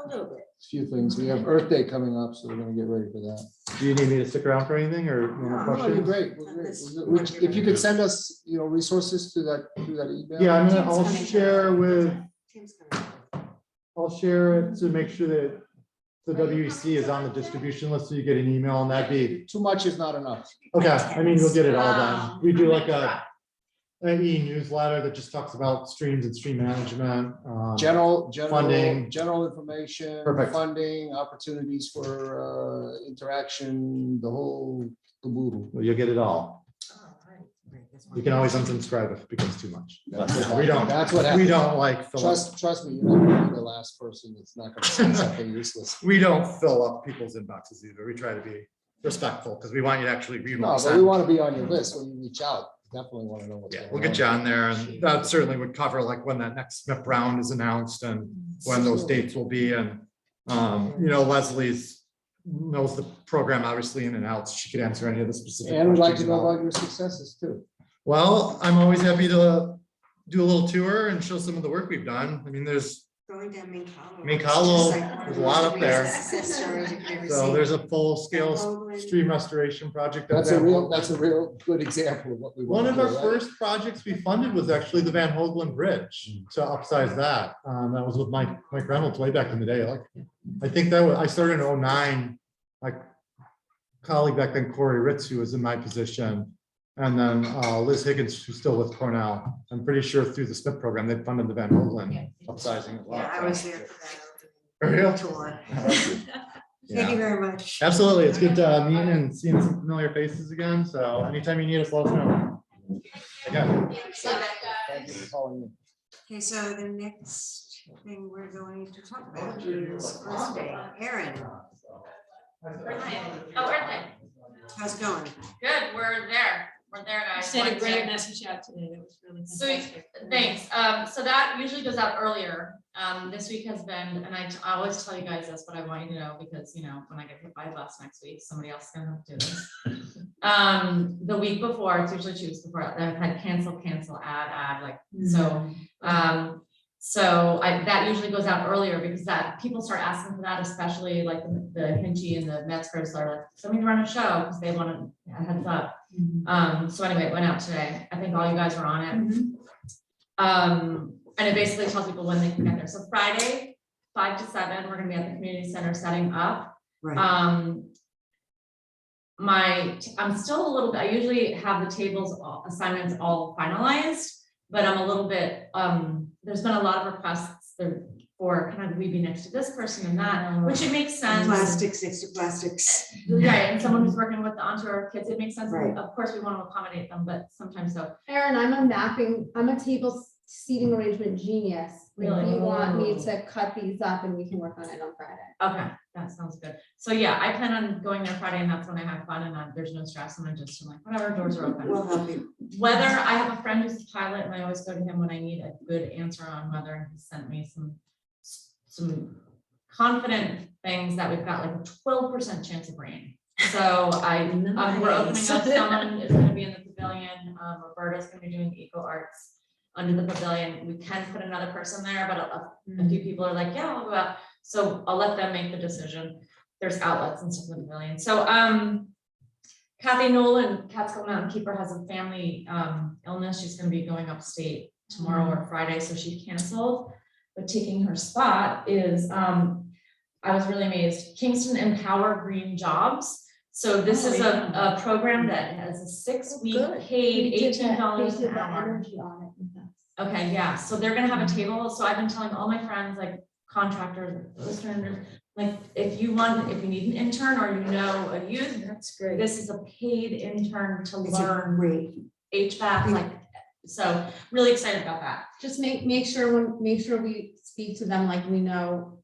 A little bit. Few things. We have Earth Day coming up, so we're gonna get ready for that. Do you need me to stick around for anything or no more No, Oh, you're questions? great. We're great. If you could send us, resources through that email. Yeah, Tim's I'll coming. share with, Tim's coming. I'll share it to make sure that the WEC is on the distribution list, so you get an email and that'd be, Too much is not enough. okay, I mean, you'll get it all done. We do like a. an e-newsletter that just talks about streams and stream management. General Funding. information, Perfect. funding, opportunities for interaction, the whole caboodle. You'll get it all. Great, that's You can always unsubscribe if it becomes too much. That's what We don't, That's what we happens. don't like, fill up- Trust me, you're not gonna be the last person that's not gonna say something useless. we don't fill up people's inboxes either. We try to be respectful because we want you to actually read No, what we but we send. want to be on your list when you reach out. Definitely want to know what's Yeah, going we'll get you on there and that certainly would cover like when that next SMIP round is announced and when those dates will be and Leslie's knows the program obviously in and out. So she could answer any of the specific. And we'd like to questions know about- about your successes too. Well, I'm always happy to do a little tour and show some of the work we've done. I mean, there's, Going down Mink Hollow. Mink It's just Hollow, like one of there's a the lot most up there. amazing success stories you could ever so see. there's a full-scale Hoagland. stream restoration project. up That's there. that's a real good example of what we want. One of to our do, right? first projects we funded was actually the Van Hoagland Bridge to upsize that. That was with Mike Reynolds way back in the day. Like, I think I started in 2009. My colleague back then, Corey Ritz, who was in my position. And then Liz Higgins, who's still with Cornell. I'm pretty sure through the SMIP program, they funded the Van Hoagland upsizing as well. Yeah, I was there for Are you? that tour. Thank Yeah. you very much. Absolutely. It's good meeting and seeing some familiar faces again. So anytime you need us, let us know. Again. Thank you for calling in. Okay, so the next thing we're going to talk about is Earth Day. Erin, Oh, Earth Day. how's it going? Good, we're there. we're there, You guys. sent a Wednesday. great message out today. That was really Sweet, fantastic. thanks. So that usually goes out earlier. This week has been, and I always tell you guys this, but I want you to know because, you know, when I get hit by a bus next week, somebody else is gonna have to do this. The week before, it's usually 2 weeks before, I've had cancel, add, like, so, that usually goes out earlier because that people start asking for that, especially like the Hinchy and the Metzgers are like, somebody to run a show because they want a heads up. So anyway, it went out today. I think all you guys were on it. And it basically tells people when they can get there. So Friday, 5 to 7, we're gonna be at the community center setting up. Right. I'm still a little bit, I usually have the tables assignments all finalized, but I'm a little bit, there's been a lot of requests for kind of we be next to this person and that, which it makes sense. Plastics next to plastics. Right, and someone who's working with the Ontario kids, it makes sense. Right. Of course, we want to accommodate them, but sometimes so. Erin, I'm a table seating arrangement genius. If Really? you want me to cut these up and we can work on it on Friday. Okay, that sounds good. So yeah, I plan on going there Friday and that's when I have fun and there's no stress and I'm like, whatever, doors are open. We'll help you. Weather, I have a friend who's a pilot and I always go to him when I need a good answer on weather. And he sent me some confident things that we've got like a 12% chance of rain. So we're opening up, someone is gonna be in the pavilion. Roberta's gonna be doing eco arts under the pavilion. We can put another person there, but a few people are like, yeah, I'll go out. So I'll let them make the decision. There's outlets and stuff in the pavilion. So Kathy Nolan, Catskill Mountain Keeper, has a family illness. She's gonna be going upstate tomorrow or Friday, so she canceled. But taking her spot is, I was really amazed, Kingston Empower Green Jobs. So this is a program that has a 6-week paid $18 an hour. Okay, yeah, so they're gonna have a table, so I've been telling all my friends, like contractors, listeners, like if you need an intern or you know a youth, That's great. this is a paid intern to It's a learn great. HVAC, like, so really excited about that. Just make sure we speak to them like we know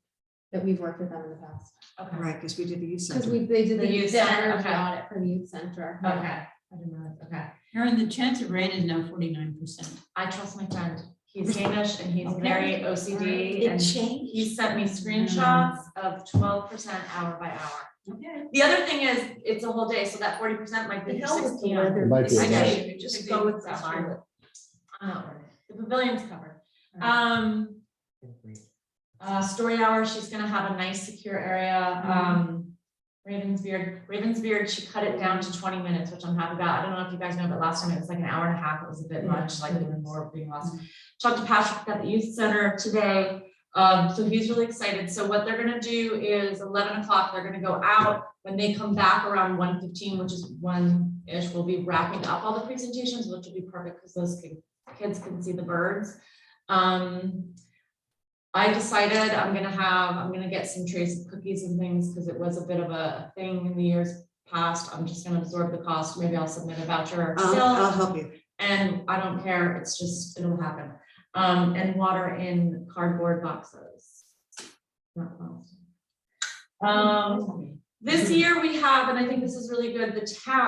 that we've worked with them in the past. Okay, Right, because we did the youth Because center. they did The youth center, energy okay. audit for the youth center. okay, I didn't know that, okay. Erin, the chance of rain is now 49%. I trust my friend. He's Danish and he's Okay. very OCD and he sent me screenshots of 12% hour by hour. Okay. The other thing is, it's a whole day, so that 40% might be The hell with the 16. weather. It might be I a know, lot. you could just go with that fine. I'm not worried. The pavilion's covered. Story hour, she's gonna have a nice secure area. Ravensbeard, she cut it down to 20 minutes, which I'm happy about. I don't know if you guys know, but last time it was like an hour and a half. It was a bit much, like even more being lost. Talked to Patrick at the youth center today. So he's really excited. So what they're gonna do is 11 o'clock, they're gonna go out. When they come back around 1:15, which is 1-ish, we'll be wrapping up all the presentations, which will be perfect because those kids can see the birds. I decided I'm gonna get some trays of cookies and things because it was a bit of a thing in the years past. I'm just gonna absorb the cost. Maybe I'll submit a voucher. I'll help you. And I don't care. It's just, it'll happen. And water in cardboard boxes. Not plastic. This year we have, and I think this is really good,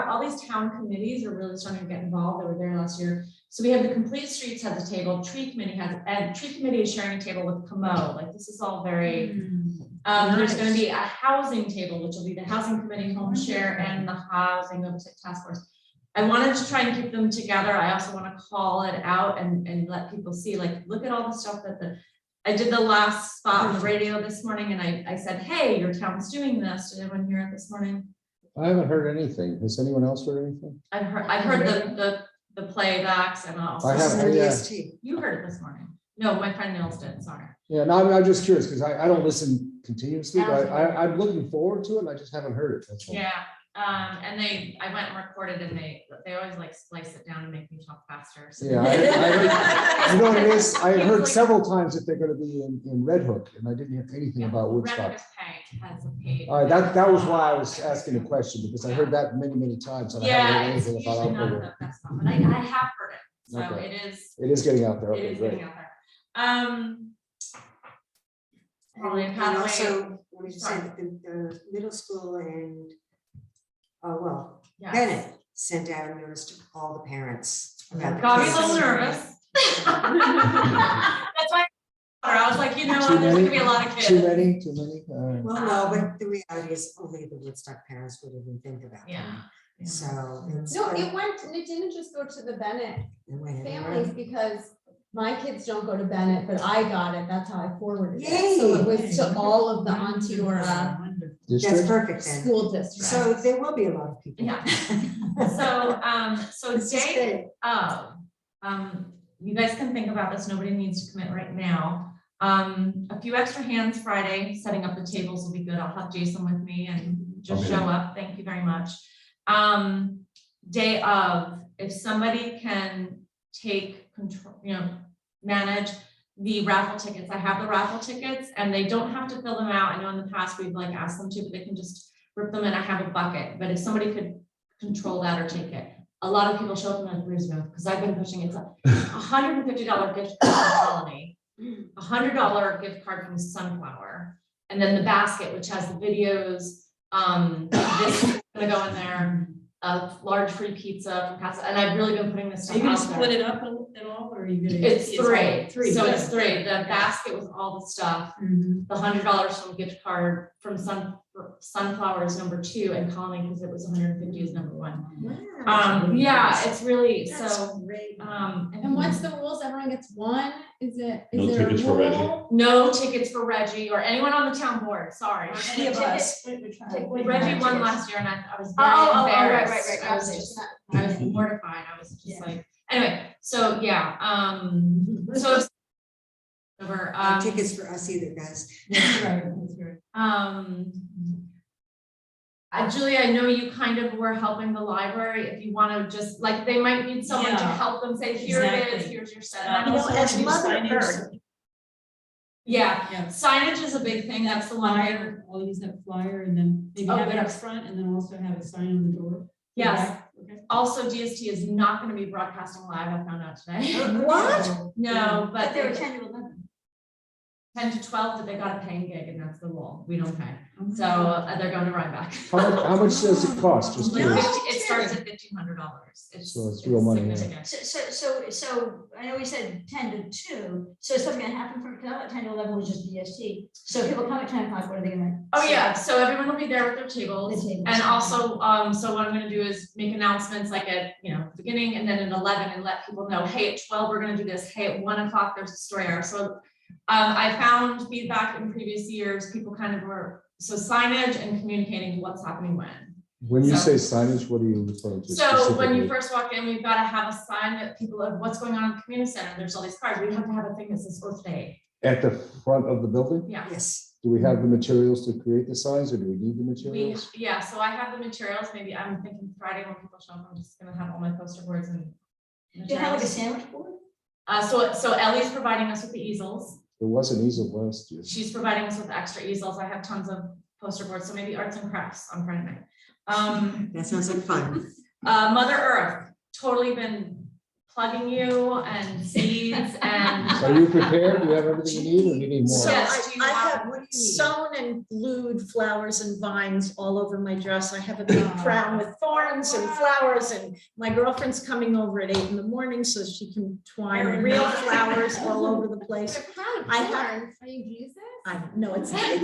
all these town committees are really starting to get involved. They were there last year. So we have the Complete Streets has a table, Tree Committee has, and Tree Committee is sharing a table with Camo. Like this is all very, there's gonna be a housing table, which will be the Housing Committee, Home Share, and the Housing Oversight Task Force. I wanted to try and keep them together. I also want to call it out and let people see, like, look at all the stuff that I did the last spot on the radio this morning and I said, hey, your town's doing this. Did anyone hear it this morning? I haven't heard anything. Has anyone else heard anything? I've heard the playbacks and also. I have, This yeah. is the EST. You heard it this morning. No, my friend Nils did, sorry. Yeah, no, I'm just curious because I don't listen continuously, but I'm looking forward to it and I just haven't heard it. That's all. Yeah, and I went and recorded and they always like splice it down and make me talk faster. So. Yeah, I heard, you know what it is? I It's heard like- several times that they're gonna be in Red Hook and I didn't hear anything about Woodstock. Red Hook has a paid. All right, that was why I was asking the question because I heard that many times. And I haven't Yeah, heard it's anything usually about not October. the best one, but I have heard it, so Okay. it is. It is getting out there. It Okay, is great. getting out there. And Pathway- also, what did you say, Sorry. the middle school and, oh, well, Yes. Bennett sent out a notice to all the parents about the Got me a kids. little nervous. That's why I was like, you know, Too what, there's gonna many? be a lot of kids. Too many, too many? All right. Well, no, but the reality is only the Woodstock parents would even think about Yeah. that. Yeah. So it's. No, it didn't just go to the Bennett it went families everywhere. because my kids don't go to Bennett, but I got it. That's how I forwarded it. So it Yay. was to all of the Onteora That's District? perfect then. school districts. So there will be a lot of people. Yeah. So This is day great. of, you guys can think about this, nobody needs to commit right now. A few extra hands Friday, setting up the tables will be good, I'll have Jason with me and just Okay. show up, thank you very much. Day of, if somebody can take control, manage the raffle tickets, I have the raffle tickets and they don't have to fill them out, I know in the past we've like asked them to, but they can just rip them in, I have a bucket, but if somebody could control that or take it. A lot of people show up and like, where's no, because I've been pushing it, $150 gift card from Colony, $100 gift card from Sunflower, and then the basket, which has the videos, this is gonna go in there, a large free pizza from Casa, and I've really been putting this Are stuff you gonna out split there. it up at all, or are you gonna? It's all three, so good. it's three, the basket with all the stuff, Mhm. the $100 from gift card from Sunflower is number 2, and Colony, because it was 150 is number 1. Yeah, it's really, so, great. And what's the rules? Everyone gets one? Is it? No Is there a tickets for Reggie. rule? no tickets for Reggie or anyone on the town board, sorry. Any of us. Reggie won last year and I was Oh, very right, embarrassed. right, right. I was just, I was mortified. I was just like, anyway, so yeah, so it's over, No tickets for us either, guys. That's right, that's right. Julie, I know you kind of were helping the library. If you want to just, like, they might need someone to Yeah, help them say, here it is, exactly. here's your And setup. also as do Mother signage. Earth. Yeah, Yeah. signage is a big thing. That's the one. Flyer, I'll use that flyer and then maybe Oh, have it good. up front and then also have a sign on the door. Yes. Okay. Also, DST is not going to be broadcasting live. I found out today. What? No, but But they were they 10 to 11. 10 to 12, but they got a paying gig and that's the rule. We don't pay. So they're going to Rhinebeck. How much does it cost? Just Like curious. 50 it starts at $1,500. So it's real money, yeah. significant. So I know we said 10 to 2, so is something gonna happen for, because I thought 10 to 11 was just BST. So people come at 10 o'clock, what are they gonna? Oh, yeah. So everyone will be there with their tables. The tables. And also, so what I'm gonna do is make announcements like at, beginning and then at 11 and let people know, hey, at 12, we're gonna do this. Hey, at 1 o'clock, there's a story hour. So I found feedback in previous years, people kind of were, so signage and communicating what's happening when. When you So- say signage, what are you referring to So when you specifically? first walk in, we've got to have a sign that people of what's going on in the community center. There's all these cars. We have to have a thing that says Earth Day. At the front of the building? Yeah. Yes. Do we have the materials to create the signs or do we need the We, materials? yeah, so I have the materials. Maybe I'm thinking Friday when people show up, I'm just gonna have all my poster boards and. Do you have like a materials. sandwich board? So Ellie's providing us with the easels. There was an easel last year. She's providing us with extra easels. I have tons of poster boards, so maybe arts and crafts on Friday night. That sounds like fun. Mother Earth, totally been plugging you and seeds and. Are you prepared? Do you have everything you need or do you need more? So- Yes, do you I have- have what do you need? sewn and glued flowers and vines all over my dress. I have a big crown with thorns and flowers, and my girlfriend's coming over at 8 in the morning so she can twine real flowers all over the place. The crown of I have- thorns. Are you Jesus? I know it's like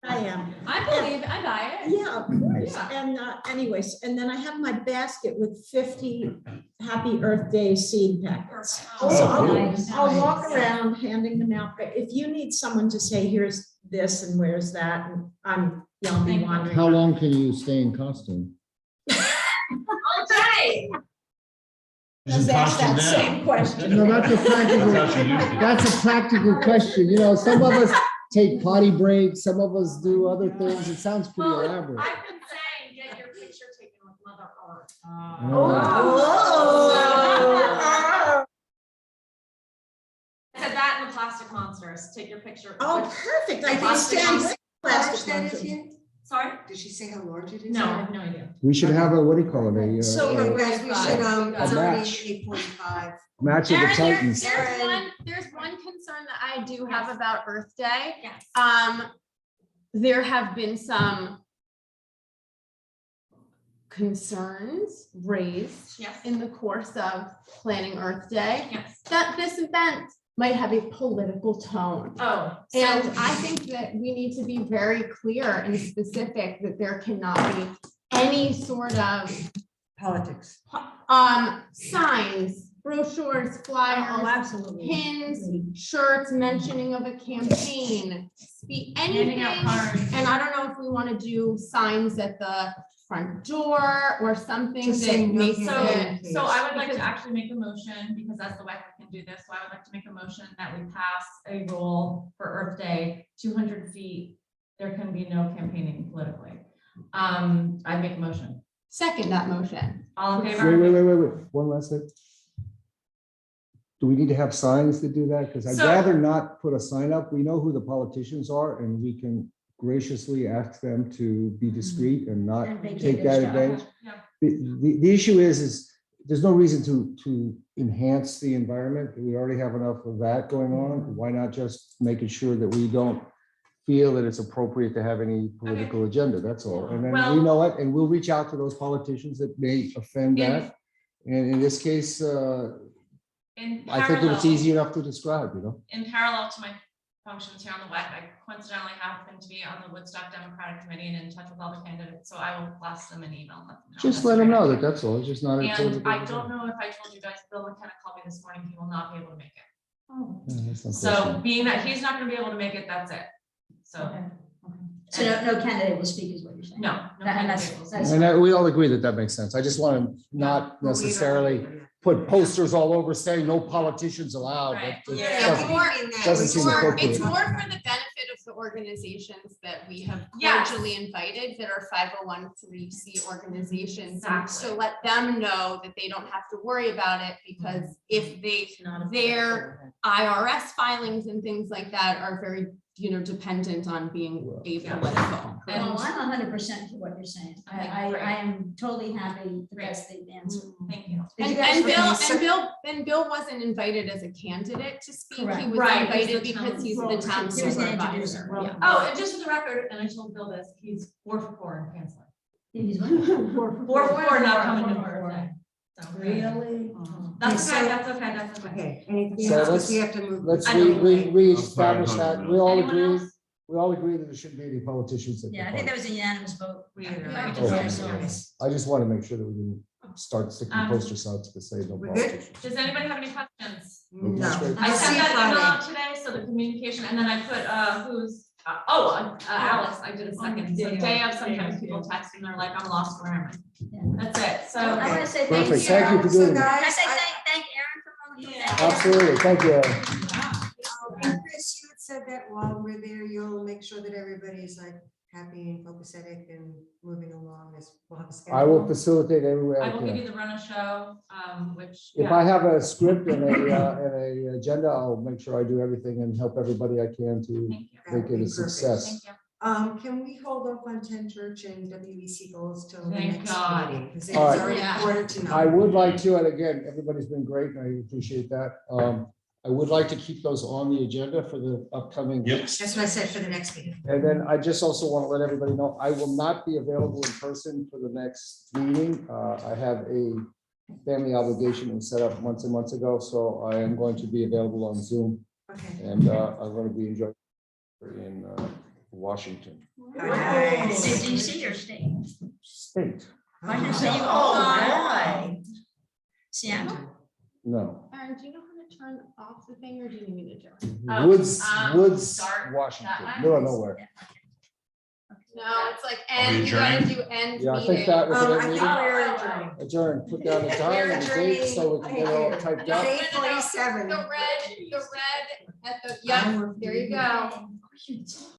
I am. I believe, I buy it. Yeah, of course. Yeah. And anyways, and then I have my basket with 50 Happy Earth Day seed packets. Oh, So I'll, nice. I'll walk around handing them out, but if you need someone to say, here's this and where's that, and I'll be wandering. How long can you stay in costume? All day. Just ask that same question. No, that's a practical, That's how she used it. that's a practical question. You know, some of us take potty breaks, some of us do other things. It sounds pretty Well, elaborate. I've been saying, get your picture taken with Mother Earth. Oh. I said that and the plastic monsters, take your picture. Oh, with- perfect. I can Plastic stand monster. How large plastic that is monsters. here? Sorry? Did she say how large it is? No, I have no idea. We should have a, what do you call it, So a guys, we should, it's A already match. 8:45. match of the Titans. There's one concern that I do have about Earth Day. Yes. there have been some concerns raised Yes. in the course of planning Earth Day, Yes. that this event might have a political tone. Oh. And I think that we need to be very clear and specific that there cannot be any sort of Politics. signs, brochures, Oh, flyers, absolutely. pins, shirts mentioning of a campaign, anything. Handing out cards. And I don't know if we want to do signs at the front door or something Just that saying no makes campaign. it. So I would like to Because- actually make a motion, because as the WEC can do this, so I would like to make a motion that we pass a rule for Earth Day, 200 feet, there can be no campaigning politically. I make a motion. Second that motion. All in favor? Wait, one last thing. Do we need to have signs that do that? Because I'd So- rather not put a sign up. We know who the politicians are and we can graciously ask them to be discreet and not And vacate take their that stuff. advantage. Yeah. The issue is there's no reason to enhance the environment. We already have enough of that going on. Why not just making sure that we don't feel that it's appropriate to have any political agenda, that's all. And then we Well- know it, and we'll reach out to those politicians that may offend In- that. And in this case, In I think that it's parallel- easy enough to describe, you know? In parallel to my functions here on the WEC, I coincidentally happen to be on the Woodstock Democratic Committee and in touch with all the candidates, so I will blast them an email. and let them know. Just That's let a them great know idea. that that's all. It's just not. a And political I agenda. don't know if I told you guys, Bill McKenna called me this morning, he will not be able to make it. Oh, Yeah, that's So unfortunate. being that he's not gonna be able to make it, that's it. So. okay. So no candidate will speak is what you're saying? No. And that's- candidate will that's- speak. And we all agree that that makes sense. I just want to not But we don't- necessarily put posters all over saying no politicians allowed. Right. That Yeah, doesn't- we mean that. doesn't We seem just- appropriate. It's more for the benefit of the organizations that we have Yes. cordially invited that are 501(c) organizations. And Exactly. So let them know that they don't have to worry about it because if their IRS filings and things like that are very, dependent on being apolitical. And- Well, I'm 100% for what you're saying. Okay, I great. am totally happy that that's the answer. Thank you. Did you And, guys and look Bill, at the- and Bill wasn't invited as a candidate to speak. He Correct. was Right, he's invited the because town- he's the well, town he was the introducer. supervisor. Well, Yeah. Oh, and just for the record, and I told Bill this, he's 4 in canceling. He's one. 4 not coming to Earth Day. So, Really? That's Okay, okay, so- that's okay, that's okay. Okay, anything So else? 'Cause let's- we have to move. Let's I know. reestablish that. We all Anyone agree, else? that there shouldn't be any politicians. that Yeah, I can think that party. was a unanimous vote. We- Yeah, Okay. just- yes. I just want to make sure that we didn't start sticking Um, poster signs to say no We're good? politicians. Does anybody have any questions? No. That's great. I We'll sent see you that Friday. email out today, so the communication, and then I put, Alice, I did a second, so day of, sometimes people text and they're like, I'm lost, where am Yeah. I? That's it, so. I want to say thank you. Perfect. Thank you for So doing that. guys, Can I say I- thank Aaron for all you did? Absolutely. Thank you, Aaron. And Chris, you had said that while we're there, you'll make sure that everybody's like happy and copacetic and moving along as well. as I will scheduled. facilitate every way I I will give can. you the run of show, which. If I have a script and a agenda, I'll make sure I do everything and help everybody I can to Thank you, That would make it be a perfect. success. thank you. Can we hold off on 10 church and WEC goals till the Thank next God. meeting? Because it's All right. already Yeah. 8:45. I would like to, and again, everybody's been great, and I appreciate that. I would like to keep those on the agenda for the upcoming weeks. That's what I said for the next meeting. And then I just also want to let everybody know, I will not be available in person for the next meeting. I have a family obligation and set up months and months ago, so I am going to be available on Zoom. Okay. And I'm going to be enjoying in Washington Nice. Say DC or state? State. Washington State, you Oh, boy. Seattle? No, Aaron, do you know how to turn off the thing or do you need me to do it? Woods, start Washington, that middle way. of nowhere. No, it's like Are we end, you gotta adjourned? do end Yeah, I think meeting. that was I it. think Meeting. we're adjourned. Adjourn, put down the time and the date so we can get it all typed It's up. 8:47. The red at the, yeah, there you go.